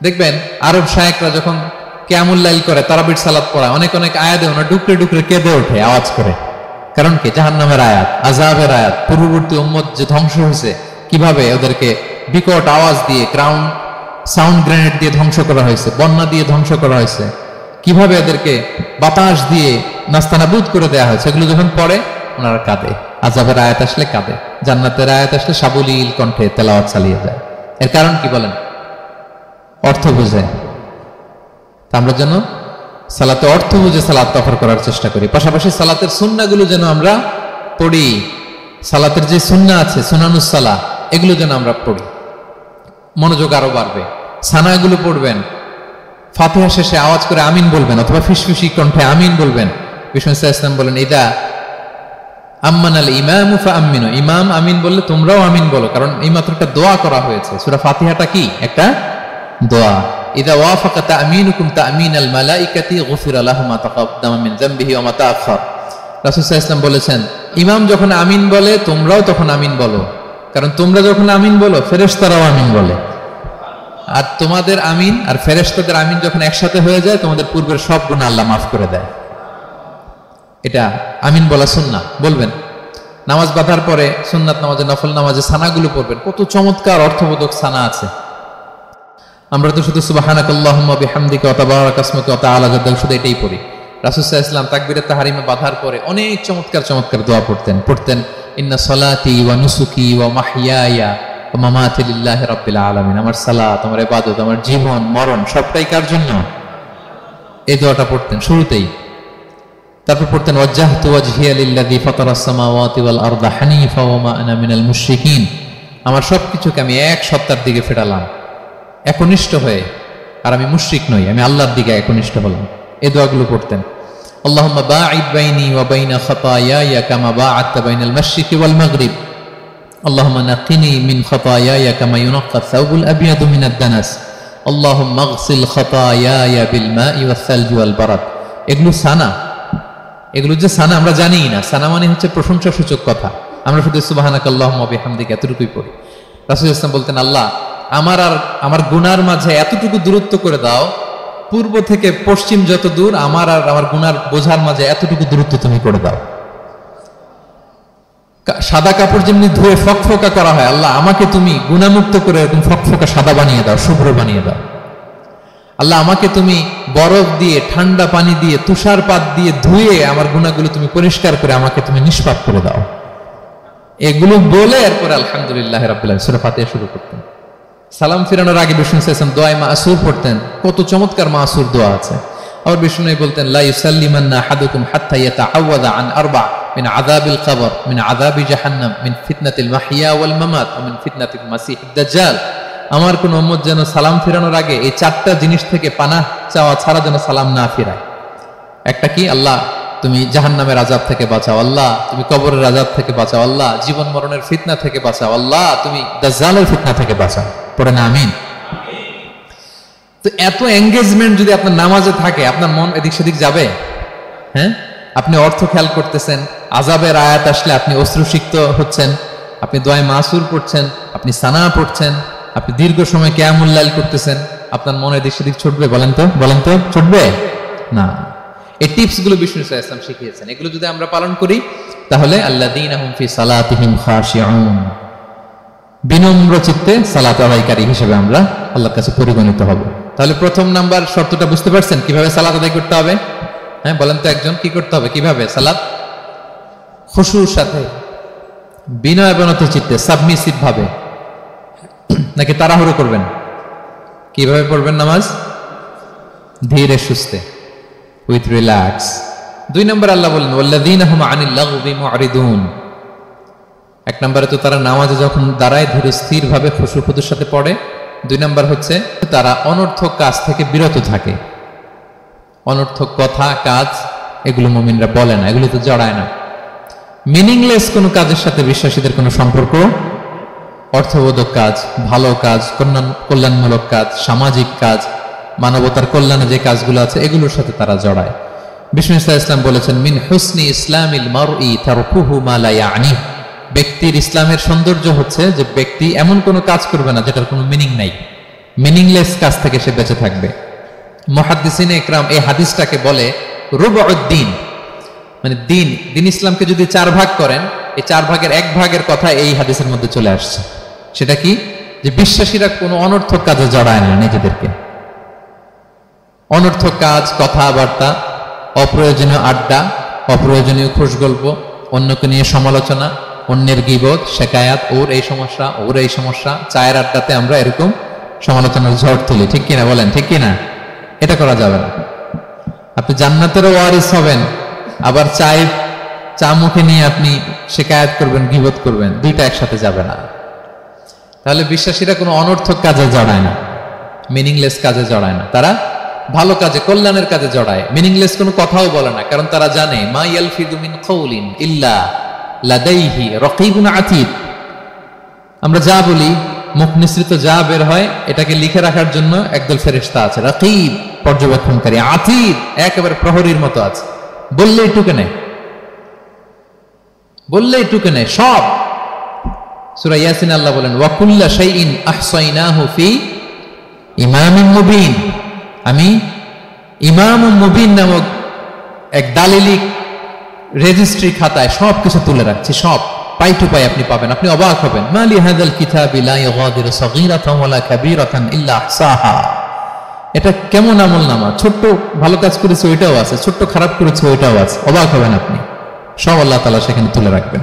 দেখবেন আরব শায়েকরা যখন কিয়ামুল লাইল করে, তারাবির সালাত পড়া, অনেক অনেক আয়াতে ওনারা ডুকরে ডুকরে কেঁদে ওঠে আওয়াজ করে। কারণ কি? জাহান্নামের আয়াত, আযাবের আয়াত, পূর্ববর্তী উম্মত যে ধ্বংস হয়েছে, কিভাবে ওদেরকে বিকট আওয়াজ দিয়ে, গ্রাউন্ড সাউন্ড গ্রেনেড দিয়ে ধ্বংস করা হয়েছে, বন্যা দিয়ে ধ্বংস করা হয়েছে, কিভাবে এদেরকে বাতাস দিয়ে নাস্তানাবুদ করে দেওয়া হয়েছে, এগুলো যখন পড়ে ওনারা কাঁদে। আযাবের আয়াত আসলে কাঁদে, জান্নাতের আয়াত আসলে সাবলীল কণ্ঠে তেলাওয়াত চালিয়ে যায়। এর কারণ কি বলেন? অর্থ বুঝে। আমরা যেন সালাতে অর্থ বুঝে সালাত অফার করার চেষ্টা করি, পাশাপাশি সালাতের সুন্নাহগুলো যেন আমরা পড়ি। সালাতের যে সুন্নাহ আছে, সুনানুস সালাহ, এগুলো যেন আমরা পড়ি, মনোযোগ আরো বাড়বে। সানাগুলো পড়বেন, ফাতিহা শেষে আওয়াজ করে আমিন বলবেন, অথবা ফিসফিসি কণ্ঠে আমিন বলবেন। বিষ্ণু ইসলাম বলেন, ইদা আম্মানাল ইমামু ফাআমিনু, ইমাম আমিন বললে তোমরাও আমিন বলো, কারণ এই মাত্র একটা দোয়া করা হয়েছে। সূরা ফাতিহাটা কি? একটা দোয়া। ইদা ওয়াফাকা তা'মিনুকুম তা'মিনাল মালাইকাতি গুফিরা লাহু মা তাকাদ্দামা মিন যামবিহি ওয়া মা তাআখার। রাসূল সাল্লাল্লাহু আলাইহি ওয়াসাল্লাম বলেছেন, ইমাম যখন আমিন বলে তোমরাও তখন আমিন বলো, কারণ তোমরা যখন আমিন বলো ফেরেশতারাও আমিন বলে। আর তোমাদের আমিন আর ফেরেশতাদের আমিন যখন একসাথে হয়ে যায়, তোমাদের পূর্বের সব গুনাহ আল্লাহ মাফ করে দেয়। এটা আমিন বলা সুন্নাহ, বলবেন। নামাজ বাঁধার পরে সুন্নাত নামাজে, নফল নামাজে সানাগুলো পড়বেন। কত চমৎকার অর্থবোধক সানা আছে। আমরা তো শুধু সুবহানাকাল্লাহুম্মা বিহামদিকা ওয়া তাবারাকা ইসমুকা ওয়া তাআলা জাদ্দুকা শুধু এটাই পড়ি। রাসূল সাল্লাল্লাহু আলাইহি ওয়াসাল্লাম তাকবীরে তাহরিমে বাঁধার পরে অনেক চমৎকার চমৎকার দোয়া পড়তেন। ইন্না সলাতি ওয়া নুসুকি ওয়া মাহইয়ায়া ওয়া মামাতি লিল্লাহি রাব্বিল আলামিন। আমার সালাত, আমার ইবাদত, আমার জীবন মরণ সবটাই কার জন্য? এই দোয়াটা পড়তেন শুরুতেই। তারপর পড়তেন ওয়াজ্জাহতু ওয়াজহিয়া লিল্লাযী ফাতারাস সামাওয়াতি ওয়াল আরদা হানিফা ওয়া মা আনা মিনাল মুশরিকিন। আমার সবকিছুকে আমি এক সত্তার দিকে ফেরালাম, একনিষ্ঠ হয়ে, আর আমি মুশরিক নই, আমি আল্লাহর দিকে একনিষ্ঠ হলাম। এই দোয়াগুলো পড়তেন। আল্লাহুম্মা বাঈদ বাইনি ওয়া বাইনা খাতায়ায়া কামা বাআদতা বাইনাল মাশরিকি ওয়াল মাগরিব। আল্লাহুম্মা নাক্কিনি মিন খাতায়ায়া কামা ইউনাক্কা আস-সাওবুল আবয়াদু মিনাদ দানাস। আল্লাহুম্মা ইগসিল খাতায়ায়া বিল মাই ওয়াস সালজি ওয়াল বারাদ। এগুলো সানা, এগুলো যে সানা আমরা জানি না। সানা মানে হচ্ছে প্রশংসা সূচক কথা। আমরা শুধু সুবহানাকাল্লাহুম্মা বিহামদিকা এতটুকুই পড়ি। রাসূল ইসলাম বলতেন, আল্লাহ আমার আর আমার গুনার মাঝে এতটুকু দূরত্ব করে দাও, পূর্ব থেকে পশ্চিম যত দূর, আমার আর আমার গুনার বোঝার মাঝে এতটুকু দূরত্ব তুমি করে দাও। সাদা কাপড় যেমনি ধুয়ে ফকফকা করা হয়, আল্লাহ আমাকে তুমি গুনামুক্ত করে এরকম ফকফকা সাদা বানিয়ে দাও, শুভ্র বানিয়ে দাও। আল্লাহ আমাকে তুমি বরফ দিয়ে, ঠান্ডা পানি দিয়ে, তুষারপাত দিয়ে ধুয়ে আমার গুনাহগুলো তুমি পরিষ্কার করে আমাকে তুমি নিষ্পাপ করে দাও। এগুলো বলে এরপরে আলহামদুলিল্লাহ রাব্বিল আলামিন সূরা ফাতিহা শুরু করতেন। সালাম ফিরানোর আগে বিষ্ণু সাল্লাল্লাহু আলাইহি ওয়াসাল্লাম দোয়া মাসুর পড়তেন। কত চমৎকার মাসুর দোয়া আছে। আবার বিষ্ণু বলতেন, লা ইউসাল্লিমান্না আহাদুকুম হাত্তা ইয়াতাআওয়াযা আন আরবা' মিন আযাবিল কবর, মিন আযাবি জাহান্নাম, মিন ফিতনাতিল মাহইয়া ওয়াল মামাত ওয়া মিন ফিতনাতিল মাসিহিদ দাজ্জাল। আমার কোন উম্মত যেন সালাম ফিরানোর আগে এই চারটা জিনিস থেকে পানাহ চাওয়া ছাড়া যেন সালাম না ফিরায়। একটা কি? আল্লাহ তুমি জাহান্নামের আযাব থেকে বাঁচাও, আল্লাহ তুমি কবরের আযাব থেকে বাঁচাও, আল্লাহ জীবন মরণের ফিতনা থেকে বাঁচাও, আল্লাহ তুমি দাজ্জালের ফিতনা থেকে বাঁচাও। পড়ে না আমিন? তো এত এঙ্গেজমেন্ট যদি আপনার নামাজে থাকে, আপনার মন এদিক সেদিক যাবে? হ্যাঁ, আপনি অর্থ খেয়াল করতেছেন, আযাবের আয়াত আসলে আপনি অশ্রুসিক্ত হচ্ছেন, আপনি দোয়ায়ে মাসুর পড়ছেন, আপনি সানা পড়ছেন, আপনি দীর্ঘ সময় কিয়ামুল লাইল করতেছেন, আপনার মনে এদিক সেদিক ছুটবে? বলেন তো ছুটবে না। এই টিপস গুলো বিষ্ণু সাল্লাল্লাহু আলাইহি ওয়াসাল্লাম শিখিয়েছেন। এগুলো যদি আমরা পালন করি, তাহলে আল্লাযীনা হুম ফি সালাতিহিম খাশিউন, বিনম্র চিত্তে সালাত আদায়কারী হিসেবে আমরা আল্লাহর কাছে পরিগণিত হব। তাহলে প্রথম নাম্বার শর্তটা বুঝতে পারছেন কিভাবে সালাত আদায় করতে হবে? হ্যাঁ, বলেন তো একজন, কি করতে হবে? কিভাবে সালাত? খুশুর সাথে, বিনয় বিনত চিত্তে, সাবমিসিভ ভাবে, নাকি তাড়াহুড়ো করবেন? কিভাবে পড়বেন নামাজ? ধীরে সুস্থে, উইথ রিল্যাক্স। 2 নম্বর আল্লাহ বলেন ওয়াল্লাযীনা হুম আনিল লাগবি মুআরিদুন। 1 নম্বরে তো তারা নামাজে যখন দাঁড়ায় ধীরে স্থির ভাবে খুশুর সাথে পড়ে। 2 নম্বর হচ্ছে তারা অনর্থক কাজ থেকে বিরত থাকে। অনর্থক কথা, কাজ এগুলো মুমিনরা বলে না, এগুলো তো জড়ায় না। মিনিংলেস কোনো কাজের সাথে বিশ্বাসীদের কোনো সম্পর্ক, অর্থবোধক কাজ, ভালো কাজ, কল্যাণমূলক কাজ, সামাজিক কাজ, মানবতার কল্যাণে যে কাজগুলো আছে এগুলোর সাথে তারা জড়ায়। বিষ্ণু ইসলাম বলেছেন, মিন হুসনি ইসলামিল মারই তারকুহু মা লা ইয়ানি। ব্যক্তির ইসলামের সৌন্দর্য হচ্ছে যে ব্যক্তি এমন কোনো কাজ করবে না যেটার কোনো মিনিং নাই। মিনিংলেস কাজ থেকে সে বেঁচে থাকবে। মুহাদ্দিসিনে ইকরাম এই হাদিসটাকে বলে রুবউদ্দিন, মানে দিন ইসলামকে যদি 4 ভাগ করেন, এই 4 ভাগের 1 ভাগের কথা এই হাদিসের মধ্যে চলে আসছে। সেটা কি? যে বিশ্বাসীরা কোনো অনর্থক কাজে জড়ায় না নিজেদেরকে। অনর্থক কাজ, কথাবার্তা অপ্রয়োজনীয় আড্ডা, অপ্রয়োজনীয় খুশগল্প, অন্যকে নিয়ে সমালোচনা, অন্যের গীবত, শেকায়াত, ওর এই সমস্যা, ওর এই সমস্যা, চায়ের আড্ডাতে আমরা এরকম সমালোচনার ঝড় তুলি, ঠিক কিনা বলেন? ঠিক কিনা? এটা করা যাবে না। আপনি জান্নাতেরও ওয়ারিস হবেন, আবার চা মুখে নিয়ে আপনি শেকায়াত করবেন, গীবত করবেন, দুইটা একসাথে যাবে না। তাহলে বিশ্বাসীরা কোনো অনর্থক কাজে জড়ায় না, মিনিংলেস কাজে জড়ায় না, তারা ভালো কাজে, কল্যাণের কাজে জড়ায়। মিনিংলেস কোনো কথাও বলে না, কারণ তারা জানে মা ইয়ালফিযু মিন কাউলিন ইল্লা লাদাইহি রাকীবুন আতীদ। আমরা যা বলি, মুখ নিঃসৃত যা বের হয়, এটাকে লিখে রাখার জন্য একদল ফেরেশতা আছে, রাকীব পর্যবেক্ষণকারী, আতীদ একেবারে প্রহরীর মতো আছে। বললেই টুকে নেয়, বললেই টুকে নেয় সব। সূরা ইয়াসিন আল্লাহ বলেন ওয়া কুল্লা শাইইন আহসাইনাহু ফি ইমামিন মুবিন। আমি ইমামুম মুবিন নামক এক দালিলিক রেজিস্ট্রি খাতায় সব কিছু তুলে রাখছি, সব পাই টু পাই আপনি পাবেন, আপনি অবাক হবেন। মা লিহাযাল কিতাবি লা ইউগাদিরু সাগীরাতান ওয়ালা কাবীরাতান ইল্লা আহসাহা। এটা কেমন আমলনামা, ছোট্ট ভালো কাজ করেছে ওইটাও আছে, ছোট্ট খারাপ করেছে ওইটাও আছে, অবাক হবেন আপনি, সব আল্লাহ তাআলা সেখানে তুলে রাখবেন।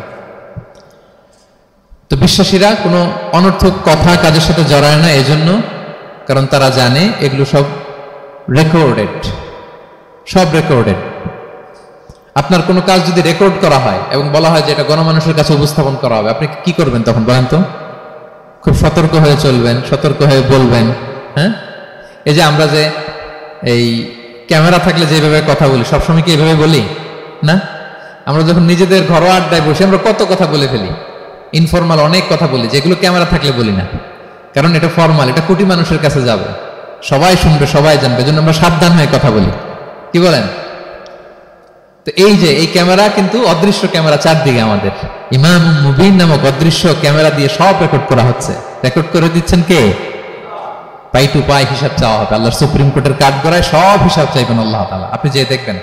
তো বিশ্বাসীরা কোনো অনর্থক কথা কাজের সাথে জড়ায় না, এজন্য কারণ তারা জানে এগুলো সব রেকর্ডেড, সব রেকর্ডেড। আপনার কোনো কাজ যদি রেকর্ড করা হয় এবং বলা হয় যে এটা গণমানুষের কাছে উপস্থাপন করা হবে, আপনি কি করবেন তখন বলেন তো? খুব সতর্ক হয়ে চলবেন, সতর্ক হয়ে বলবেন। হ্যাঁ, এই যে আমরা যে এই ক্যামেরা থাকলে যেভাবে কথা বলি, সবসময় কি এইভাবে বলি না? আমরা যখন নিজেদের ঘরোয়া আড্ডায় বসে আমরা কত কথা বলে ফেলি, ইনফরমাল অনেক কথা বলি, যেগুলো ক্যামেরা থাকলে বলি না, কারণ এটা ফরমাল, এটা কোটি মানুষের কাছে যাবে, সবাই শুনবে, সবাই জানবে, এজন্য আমরা সাবধান হয়ে কথা বলি। কি বলেন? তো এই যে এই ক্যামেরা কিন্তু অদৃশ্য ক্যামেরা চারদিকে আমাদের, ইমামুম মুবিন নামক অদৃশ্য ক্যামেরা দিয়ে সব রেকর্ড করা হচ্ছে। রেকর্ড করে দিচ্ছেন কে? পাই টু পাই হিসাব চাওয়া হবে, আল্লাহর সুপ্রিম কোর্টের কাঠ গড়ায় সব হিসাব চাইবেন আল্লাহ তাআলা, আপনি যে দেখবেন।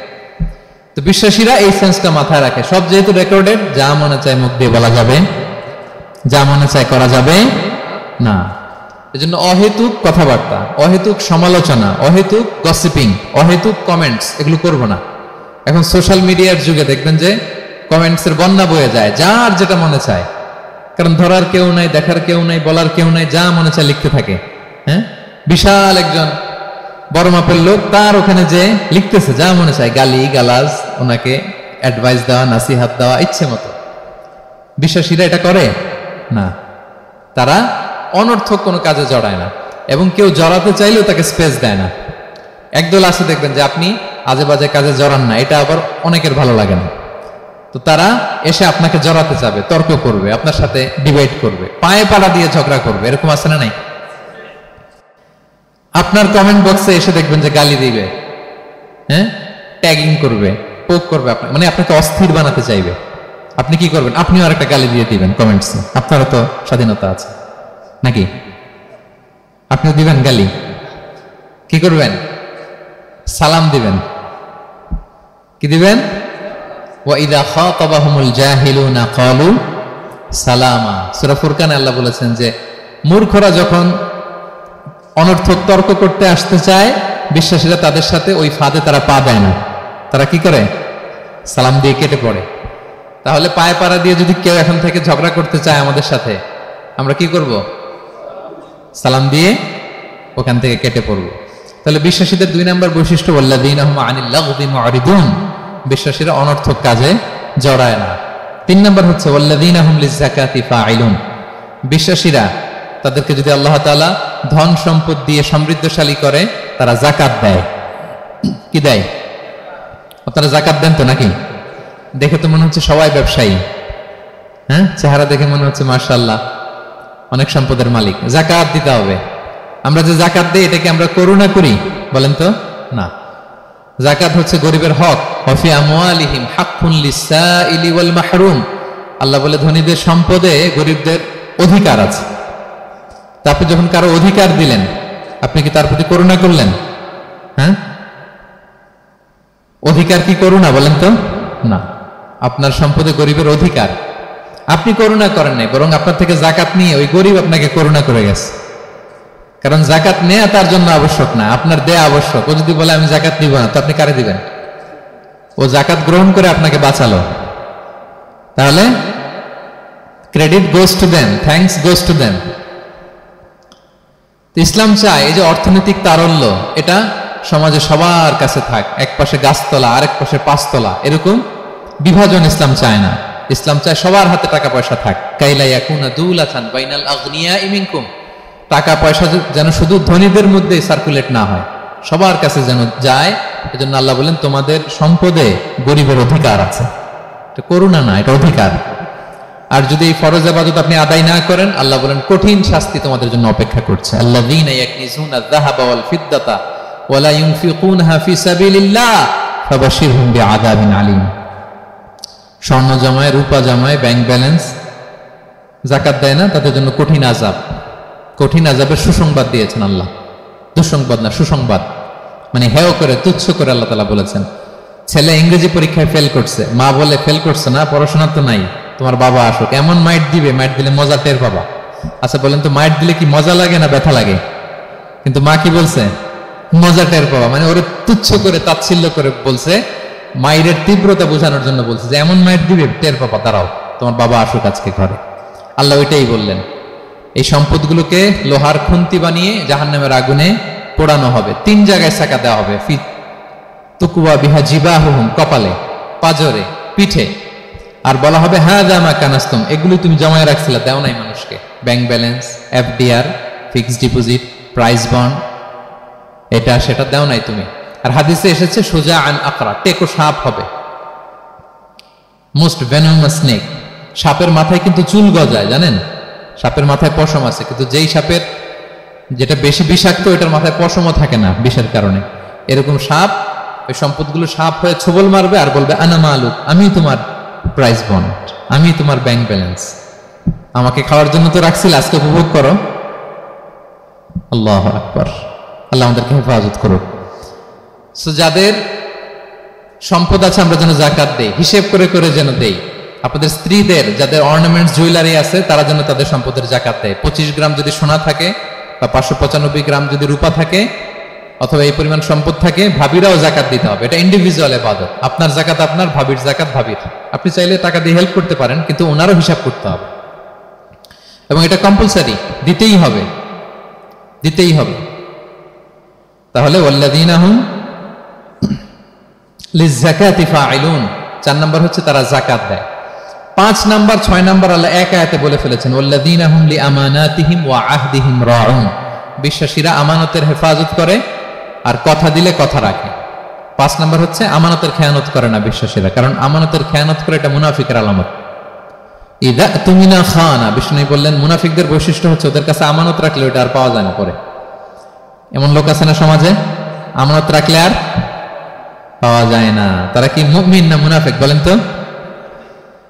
তো বিশ্বাসীরা এই সেন্সটা মাথায় রাখে, সব যেহেতু রেকর্ডেড, যা মনে চায় মুখ দিয়ে বলা যাবে, যা মনে চায় করা যাবে না। এজন্য অহেতুক কথাবার্তা, অহেতুক সমালোচনা, অহেতুক গসিপিং, অহেতুক কমেন্টস এগুলো করব না। এখন সোশ্যাল মিডিয়ার যুগে দেখবেন যে কমেন্টসের বন্যা বয়ে যায়, যার যেটা মনে চায়, কারণ ধরার কেউ নাই, দেখার কেউ নাই, বলার কেউ নাই, যা মনে চায় লিখতে থাকে। হ্যাঁ, বিশাল একজন বড় মাপের লোক, তার ওখানে যে লিখতেছে যা মনে চায়, গালি গালাজ, ওনাকে অ্যাডভাইস দেওয়া, নাসিহাত দেওয়া ইচ্ছে মতো। বিশ্বাসীরা এটা করে না, তারা অনর্থক কোনো কাজে জড়ায় না, এবং কেউ জড়াতে চাইলেও তাকে স্পেস দেয় না। একদল আছে দেখবেন যে আপনি আজে বাজে কাজে জড়ান না, এটা আবার অনেকের ভালো লাগে না, তো তারা এসে আপনাকে জড়াতে যাবে, তর্ক করবে, আপনার সাথে ডিবেট করবে, পায়ে পাড়া দিয়ে ঝগড়া করবে, এরকম আছে না নাই? আপনার কমেন্ট বক্সে এসে দেখবেন যে গালি দিবে, হ্যাঁ, ট্যাগিং করবে, পোক করবে, আপনার মানে আপনাকে অস্থির বানাতে চাইবে। আপনি কি করবেন? আপনিও আরেকটা গালি দিয়ে দিবেন কমেন্টসে, আপনারও তো স্বাধীনতা আছে নাকি? আপনিও দিবেন গালি, কি করবেন? সালাম দিবেন। কি দিবেন? ওয়া ইযা খাতাবাহুমুল জাহিলুনা ক্বালু সালামা। সূরা ফুরকানে আল্লাহ বলেছেন যে মূর্খরা যখন অনর্থক তর্ক করতে আসতে চায়, বিশ্বাসীরা তাদের সাথে ওই ফাঁদে তারা পা দেয় না, তারা কি করে? সালাম দিয়ে কেটে পড়ে। তাহলে পায়ে পাড়া দিয়ে যদি কেউ এখন থেকে ঝগড়া করতে চায় আমাদের সাথে, আমরা কি করব? সালাম দিয়ে ওখান থেকে কেটে পড়ব। তাহলে বিশ্বাসীদের 2 নম্বর বৈশিষ্ট্য, ওয়াল্লাযীনা হুম আনিল লাগবি মুআরিদুন, বিশ্বাসীরা অনর্থক কাজে জড়ায় না। 3 নম্বর হচ্ছে ওয়াল্লাযীনা হুম লিযাকাতি ফাঈলুন, বিশ্বাসীরা তাদেরকে যদি আল্লাহ তাআলা ধন সম্পদ দিয়ে সমৃদ্ধশালী করে, তারা যাকাত দেয়। কি দেয়? আপনারা যাকাত দেন তো নাকি? দেখে তো মনে হচ্ছে সবাই ব্যবসায়ী, হ্যাঁ, চেহারা দেখে মনে হচ্ছে মাশাআল্লাহ অনেক সম্পদের মালিক। যাকাত দিতে হবে। আমরা যে যাকাত দেই, এটা কি আমরা করুণা করি? বলেন তো না। যাকাত হচ্ছে গরিবের হক। ওয়াফি আমওয়ালিহিম হাক্কুন লিসাইলি ওয়াল মাহরুম, আল্লাহ বলে ধনীদের সম্পদে গরিবদের অধিকার আছে। তা আপনি যখন কারো অধিকার দিলেন, আপনি কি তার প্রতি করুণা করলেন? হ্যাঁ, অধিকার কি করুণা? বলেন তো না। আপনার সম্পদে গরিবের অধিকার, আপনি করুণা করেন নাই, বরং আপনার থেকে যাকাত নিয়ে ওই গরিব আপনাকে করুণা করে গেছে। কারণ যাকাত নেওয়া তার জন্য আবশ্যক না, আপনার দেয়া আবশ্যক। ও যদি বলে আমি যাকাত নিব না, তো আপনি কারে দিবেন? ও জাকাত গ্রহণ করে আপনাকে বাঁচালো, তাহলে credit goes to them, thanks goes to them. Islam চায় এই যে অর্থনৈতিক তারল্য, এটা সমাজে সবার কাছে থাক, এক পাশে গাছতলা আরেক পাশে পাঁচতলা, এরকম বিভাজন ইসলাম চায় না। ইসলাম চায় সবার হাতে টাকা পয়সা থাক। কাইলা ইয়াকুনা দুলাতান বাইনাল আগনিয়াই মিনকুম, টাকা পয়সা যেন শুধু ধনীদের মধ্যে সার্কুলেট না হয়, সবার কাছে যেন যায়। এজন্য আল্লাহ বলেন তোমাদের সম্পদে গরিবের অধিকার আছে। এটা করুণা না, এটা অধিকার। আর যদি এই ফরজ ইবাদত আপনি আদায় না করেন, আল্লাহ বলেন কঠিন শাস্তি তোমাদের জন্য অপেক্ষা করছে। আল্লাযীনা ইয়াকনিজুনা আয-যাহাবা ওয়াল ফিদ্দাতা ওয়া লা ইউনফিকুনহা ফি সাবিলিল্লাহ ফাবাশশিরহুম বিআযাবিন আলীম। স্বর্ণ জমায়, রূপা জমায়, ব্যাংক ব্যালেন্স, যাকাত দেয় না, তাদের জন্য কঠিন আযাব, কঠিন আযাবের সুসংবাদ দিয়েছেন আল্লাহ। দুঃসংবাদ না, সুসংবাদ। মানে হেয় করে, তুচ্ছ করে আল্লাহ তাআলা বলেছেন। ছেলে ইংরেজি পরীক্ষায় ফেল করছে, মা বলে ফেল করছে না, পড়াশোনা তো নাই, তোমার বাবা আসুক, এমন মাইট দিবে, মাইট দিলে মজা টের পাবা। আচ্ছা বলেন তো, মাইট দিলে কি মজা লাগে না ব্যথা লাগে? কিন্তু মা কি বলছে? মজা টের পাবা। মানে ওরে তুচ্ছ করে, তাচ্ছিল্য করে বলছে, মায়ের তীব্রতা বোঝানোর জন্য বলছে যে এমন মাইট দিবে, টের পাবা, দাঁড়াও, তোমার বাবা আসুক আজকে ঘরে। আল্লাহ ওইটাই বললেন। এই সম্পদগুলোকে লোহার খুন্তি বানিয়ে জাহান্নামের আগুনে পোড়ানো হবে। 3 জায়গায় সাকা দেওয়া হবে। তুকুয়া বিহা জিবাহুম, কপালে, পাজরে, পিঠে। আর বলা হবে হাযা মা কানাসতুম, এগুলো তুমি জমায় রাখছিলে, দাও নাই মানুষকে। Bank balance, FDR, fixed deposit, price bond, এটা সেটা দাও নাই তুমি। আর হাদিসে এসেছে সুজা আন আকরা, টেকো সাপ হবে, মোস্ট ভেনোমাস স্নেক। সাপের মাথায় কিন্তু চুল গজায়, জানেন? সাপের মাথায় পশম আছে, কিন্তু যেই সাপের যেটা বেশি বিষাক্ত, এটার মাথায় পশমও থাকে না বিষের কারণে। এরকম সাপ ওই সম্পদগুলো সাপ হয়ে ছোবল মারবে আর বলবে আনা মালুক, আমি তোমার প্রাইস বন্ড, আমি তোমার ব্যাংক ব্যালেন্স, আমাকে খাওয়ার জন্য তো রাখছিল, আজকে উপভোগ করো। আল্লাহু আকবার। আল্লাহ আমাদেরকে হেফাজত করুক। সো যাদের সম্পদ আছে আমরা যেন যাকাত দেই, হিসেব করে করে যেন দেই। আপনাদের স্ত্রীদের যাদের অর্নামেন্টস, জুয়েলারি আছে, তারা যেন তাদের সম্পদের যাকাত দেয়। 25 গ্রাম যদি সোনা থাকে বা 595 গ্রাম যদি রূপা থাকে, অথবা এই পরিমাণ সম্পদ থাকে, ভাবিরাও যাকাত দিতে হবে। এটা ইন্ডিভিজুয়াল ইবাদত। আপনার যাকাত আপনার, ভাবির যাকাত ভাবির। আপনি চাইলে টাকা দিয়ে হেল্প করতে পারেন, কিন্তু ওনারও হিসাব করতে হবে এবং এটা কম্পালসারি, দিতেই হবে, দিতেই হবে। তাহলে ওয়াল্লাযীনা হুম লিয-যাকাতি ফাঈলুন, 4 নাম্বার হচ্ছে তারা যাকাত দেয়। 5 নাম্বার 6 নাম্বার আল্লাহ এক আয়াতে বলে ফেলেছেন, ওয়াল্লাযীনা হুম লিআমানাতিহিম ওয়া আহদিহিম রাউন, বিশ্বাসীরা আমানতের হেফাজত করে আর কথা দিলে কথা রাখে। 5 নাম্বার হচ্ছে আমানতের খেয়ানত করে না বিশ্বাসীরা, কারণ আমানতের খেয়ানত করে এটা মুনাফিকের আলামত। ইযা তুমিনা খানা, বিষ্ণু বললেন মুনাফিকদের বৈশিষ্ট্য হচ্ছে ওদের কাছে আমানত রাখলে ওটা আর পাওয়া যায় না পরে। এমন লোক আছে না সমাজে, আমানত রাখলে আর পাওয়া যায় না। তারা কি মুমিন না মুনাফিক বলেন তো?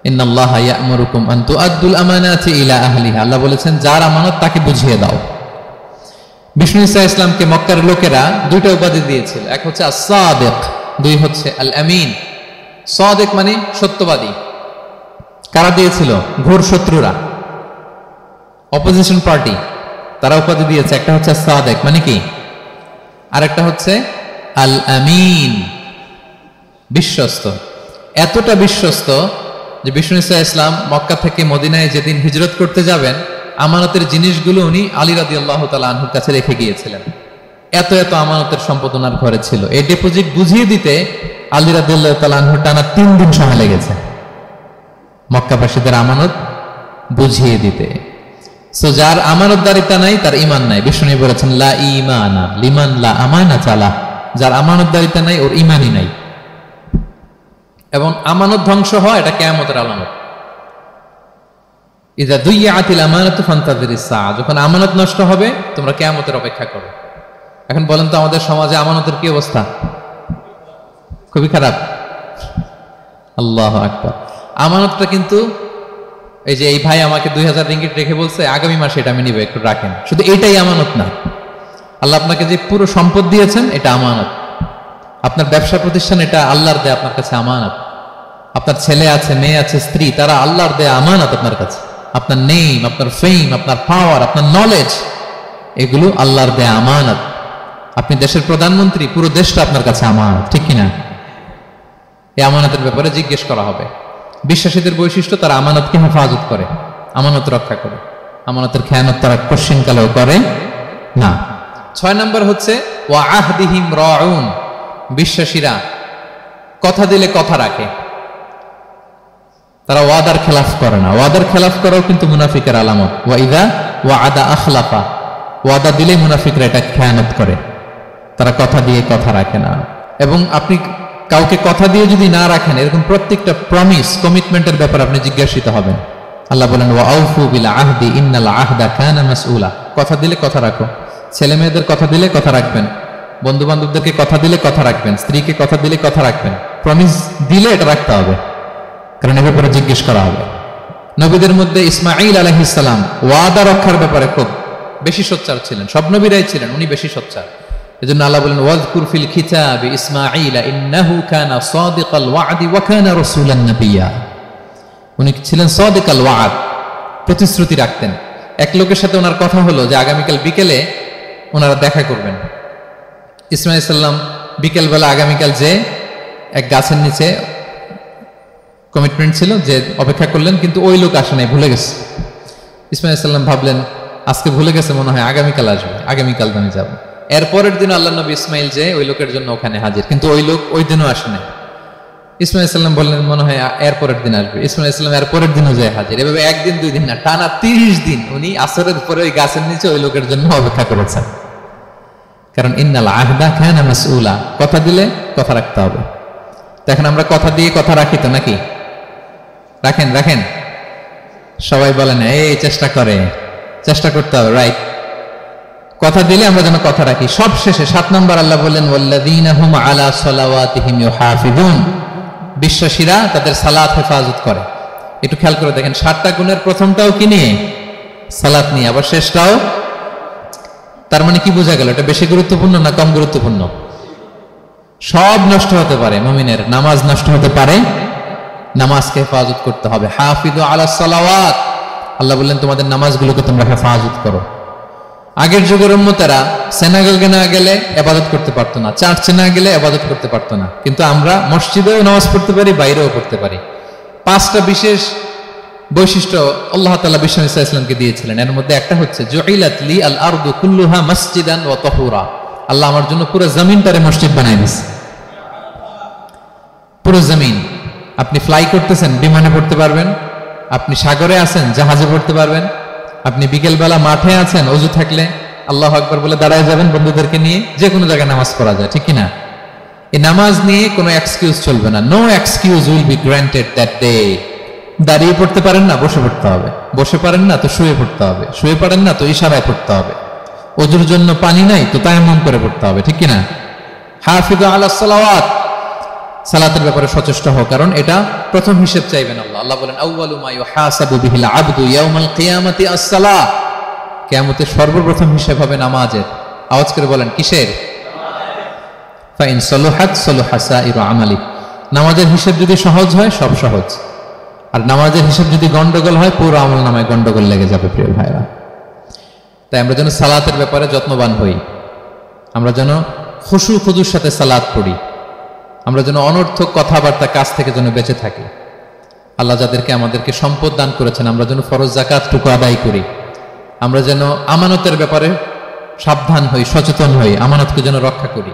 ইন্নাল্লাহা ইয়া'মুরুকুম আন তুআদ্দুল আমানাতি ইলা আহলিহা, আল্লাহ বলেছেন যার আমানত তাকে বুঝিয়ে দাও। বিষ্ণু ঈসা ইসলামকে মক্কার লোকেরা 2টা উপাধি দিয়েছিল, এক হচ্ছে আস-সাদিক, 2 হচ্ছে আল আমিন। সাদিক মানে সত্যবাদী। কারা দিয়েছিল? ঘোর শত্রুরা, অপোজিশন পার্টি, তারা উপাধি দিয়েছে। একটা হচ্ছে সাদিক মানে কি, আর একটা হচ্ছে আল আমিন, বিশ্বস্ত। এতটা বিশ্বস্ত যে বিষ্ণু ঈসা ইসলাম মক্কা থেকে মদিনায় যেদিন হিজরত করতে যাবেন, আমানতের জিনিসগুলো উনি আলী রাদিয়াল্লাহু তাআলা আনহুর কাছে রেখে গিয়েছিলেন। এত এত আমানতের সম্পদ ওনার ঘরে ছিল। এই ডিপোজিট বুঝিয়ে দিতে আলী রাদিয়াল্লাহু তাআলা আনহুর টানা 3 দিন সময় লেগেছে, মক্কাবাসীদের আমানত বুঝিয়ে দিতে। সো যার আমানতদারিতা নাই তার ঈমান নাই। বিষ্ণু বলেছেন লা ঈমানা লিমান লা আমানাতা লা, যার আমানতদারিতা নাই ওর ঈমানই নাই। এবং আমানত ধ্বংস হয় এটা কিয়ামতের আলামত। ইযা দুইয়াতিল আমানাতু ফান্তাযিরিস সাআ, যখন আমানত নষ্ট হবে তোমরা কিয়ামতের অপেক্ষা করো। এখন বলেন তো আমাদের সমাজে আমানতের কি অবস্থা? খুবই খারাপ। আল্লাহু আকবার। আমানতটা কিন্তু এই যে এই ভাই আমাকে 2000 রিঙ্গিট রেখে বলছে আগামী মাসে এটা আমি নিব, একটু রাখেন, শুধু এটাই আমানত না। আল্লাহ আপনাকে যে পুরো সম্পদ দিয়েছেন এটা আমানত। আপনার ব্যবসা প্রতিষ্ঠান এটা আল্লাহর দেয়া আপনার কাছে আমানত। আপনার ছেলে আছে, মেয়ে আছে, স্ত্রী, তারা আল্লাহর দেয়া আমানত আপনার কাছে। আপনার নেম, আপনার ফেম, আপনার পাওয়ার, আপনার নলেজ, এগুলো আল্লাহর দেয়া আমানত। আপনি দেশের প্রধানমন্ত্রী, পুরো দেশটা আপনার কাছে আমানত, ঠিক কিনা? এই আমানতের ব্যাপারে জিজ্ঞেস করা হবে। বিশ্বাসীদের বৈশিষ্ট্য, তারা আমানতকে হেফাজত করে, আমানত রক্ষা করে, আমানতের খেয়ানত তারা কোশ্চিনকালেও করে না। 6 নম্বর হচ্ছে ওয়া আহদিহিম রাউন, বিশ্বাসীরা কথা দিলে কথা রাখে, তারা ওয়াদার খেলাফ করে না। ওয়াদার খেলাফ করাও কিন্তু মুনাফিকের আলামত। ওয়া ইযা ওয়াআদা আখলাফা, ওয়াদা দিলে মুনাফিকরা এটা খেয়ানত করে, তারা কথা দিয়ে কথা রাখে না। এবং আপনি কাউকে কথা দিয়ে যদি না রাখেন, এরকম প্রত্যেকটা প্রমিস, কমিটমেন্টের ব্যাপারে আপনি জিজ্ঞাসিত হবেন। আল্লাহ বলেন ওয়া আউফু বিল আহদি ইন্নাল আহদা কানা মাসউলা, কথা দিলে কথা রাখো। ছেলে মেয়েদের কথা দিলে কথা রাখবেন, বন্ধু বান্ধবদেরকে কথা দিলে কথা রাখবেন, স্ত্রীকে কথা দিলে কথা রাখবেন। প্রমিস দিলে এটা রাখতে হবে, কারণ এর ব্যাপারে জিজ্ঞেস করা হবে। নবীদের মধ্যে ইসমাঈল আলাইহিস সালাম ওয়াদা রক্ষার ব্যাপারে খুব বেশি সোচ্চার ছিলেন, সব নবীরাই ছিলেন, উনি বেশি সোচ্চার। এজন্য আল্লাহ বলেন ওয়াজকুর ফিল কিতাবি ইসমাঈল ইন্নাহু কানা সাদিকাল ওয়াদি ওয়া কানা রাসূলান নাবিয়্যা। উনি ছিলেন সাদিকাল ওয়াদ, প্রতিশ্রুতি রাখতেন। এক লোকের সাথে ওনার কথা হলো যে আগামীকাল বিকেলে ওনারা দেখা করবেন। ইসমাঈল সাল্লাম বিকেলবেলা আগামীকাল যে এক গাছের নিচে কমিটমেন্ট ছিল, যে অপেক্ষা করলেন, কিন্তু ওই লোক আসে নাই, ভুলে গেছে। ইসমাঈল সাল্লাম ভাবলেন আজকে ভুলে গেছে, মনে হয় আগামীকাল আসবে, আগামীকাল আমি যাব। এরপরের দিন আল্লাহ নবী ইসমাইল যে ওই লোকের জন্য ওখানে হাজির, কিন্তু ওই লোক ওই দিনও আসে নাই। ইসমাঈল সাল্লাম বললেন মনে হয় এরপরের দিন আসবে। ইসমাঈল সাল্লাম এরপরের দিনও যায় হাজির। এভাবে একদিন দুই দিন না, টানা 30 দিন উনি আসরের পরে ওই গাছের নিচে ওই লোকের জন্য অপেক্ষা করেছেন। কারণ ইন্নাল আহদা কানা মাসউলা, কথা দিলে কথা রাখতে হবে। তো এখন আমরা কথা দিয়ে কথা রাখি তো নাকি? রাখেন রাখেন, সবাই বলেন এই চেষ্টা করতে হবে, রাইট? কথা দিলে আমরা যেন কথা রাখি। সব শেষে 7 নম্বর আল্লাহ বললেন ওয়াল্লাযীনা হুম আলা সালাওয়াতিহিম ইউহাফিজুন, বিশ্বাসীরা তাদের সালাত হেফাজত করে। একটু খেয়াল করে দেখেন, 7টা গুণের প্রথমটাও কি নিয়ে? সালাত নিয়ে, আবার শেষটাও। তার মানে কি বোঝা গেল? এটা বেশি গুরুত্বপূর্ণ না কম গুরুত্বপূর্ণ? সব নষ্ট হতে পারে, মুমিনের নামাজ নষ্ট হতে পারে, নামাজকে হেফাজত করতে হবে। হাফিজু আলা সালাওয়াত, আল্লাহ বললেন তোমাদের নামাজগুলোকে তোমরা হেফাজত করো। আগের যুগের উম্মতেরা সিনাগোগে না গেলে ইবাদত করতে পারতো না, চার্চে না গেলে ইবাদত করতে পারতো না, কিন্তু আমরা মসজিদেও নামাজ পড়তে পারি, বাইরেও পড়তে পারি। 5টা বিশেষ বৈশিষ্ট্য আল্লাহ তাআলা বিশ্বনবী সাল্লাল্লাহু আলাইহি ওয়াসাল্লামকে দিয়েছিলেন। এর মধ্যে একটা হচ্ছে জুইলাত লি আল আরদু কুল্লুহা মাসজিদান ওয়া তাহুরা, আল্লাহ আমার জন্য পুরো জমিনটারে মসজিদ বানায় দিয়েছে। পুরো জমিন, আপনি ফ্লাই করতেছেন, বিমানে পড়তে পারবেন, আপনি সাগরে আছেন, জাহাজে পড়তে পারবেন, আপনি বিকেলবেলা মাঠে আছেন, ওযু থাকলে আল্লাহু আকবার বলে দাঁড়ায় যাবেন বন্ধুদেরকে নিয়ে, যে কোনো জায়গায় নামাজ পড়া যায়, ঠিক কিনা? এই নামাজ নিয়ে কোনো এক্সকিউজ চলবে না। No excuse will be granted that day. দাঁড়িয়ে পড়তে পারেন না, বসে পড়তে হবে, বসে পারেন না তো শুয়ে পড়তে হবে, শুয়ে পারেন না তো ইশারায় পড়তে হবে, ওযুর জন্য পানি নাই তো তায়াম্মুম করে পড়তে হবে, ঠিক কিনা? হাফিজু আলা সালাওয়াত, সালাতের ব্যাপারে সচেষ্ট হও, কারণ এটা প্রথম হিসেব চাইবেন আল্লাহ। আল্লাহ বলেন আউয়ালু মা ইউহাসাবু বিহিল আবদু ইয়াউমাল কিয়ামাতি আস-সালাহ, কিয়ামতের সর্বপ্রথম হিসেব হবে নামাজের। আওয়াজ করে বলেন কিসের? ফা ইন সালাহাত সালাহা সাইরু আমালি, নামাজের হিসেব যদি সহজ হয় সব সহজ, আর নামাজের হিসেব যদি গন্ডগোল হয় পুরো আমল নামায় গন্ডগোল লেগে যাবে। প্রিয় ভাইরা, তাই আমরা যেন সালাতের ব্যাপারে যত্নবান হই, আমরা যেন খুশু খুদুর সাথে সালাত পড়ি, আমরা যেন অনর্থক কথাবার্তা কাজ থেকে যেন বেঁচে থাকি। আল্লাহ যাদেরকে আমাদেরকে সম্পদ দান করেছেন, আমরা যেন ফরজ যাকাতটুকু আদায় করি, আমরা যেন আমানতের ব্যাপারে সাবধান হই, সচেতন হই, আমানতকে যেন রক্ষা করি,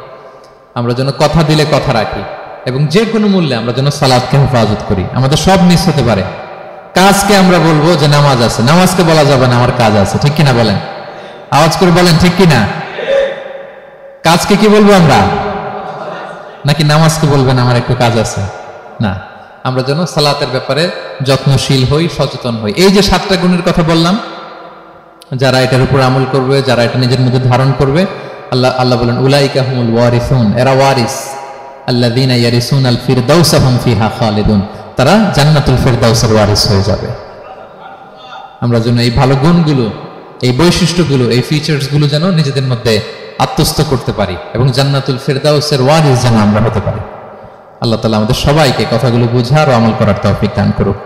আমরা যেন কথা দিলে কথা রাখি, এবং যে কোনো মূল্যে আমরা যেন সালাতকে হেফাজত করি। আমাদের সব মিস হতে পারে, কাজকে আমরা বলবো যে নামাজ আছে, নামাজকে বলা যাবে না আমার কাজ আছে, ঠিক কিনা বলেন? আওয়াজ করে বলেন ঠিক কিনা? কাজকে কি বলবো আমরা? নাকি নামাজকে বলবেন আমার একটু কাজ আছে? না, আমরা যেন সালাতের ব্যাপারে যত্নশীল হই, সচেতন হই। এই যে 7টা গুণের কথা বললাম, যারা এটার উপর আমল করবে, যারা এটা নিজের মধ্যে ধারণ করবে, আল্লাহ বলেন উলাইকা হুমুল ওয়ারিসুন, এরা ওয়ারিস, আল্লাযীনা ইয়ারিসুনাল ফিরদাউসা হুম ফিহা খালিদুন, তারা জান্নাতুল ফিরদাউসের ওয়ারিস হয়ে যাবে। আমরা যেন এই ভালো গুণগুলো, এই বৈশিষ্ট্যগুলো, এই ফিচার্সগুলো যেন নিজেদের মধ্যে আত্মস্থ করতে পারি, এবং জান্নাতুল ফিরদাউসের ওয়ারিস যেন আমরা হতে পারি। আল্লাহ তাআলা আমাদের সবাইকে কথাগুলো বোঝার ও আমল করার তৌফিক দান করুক।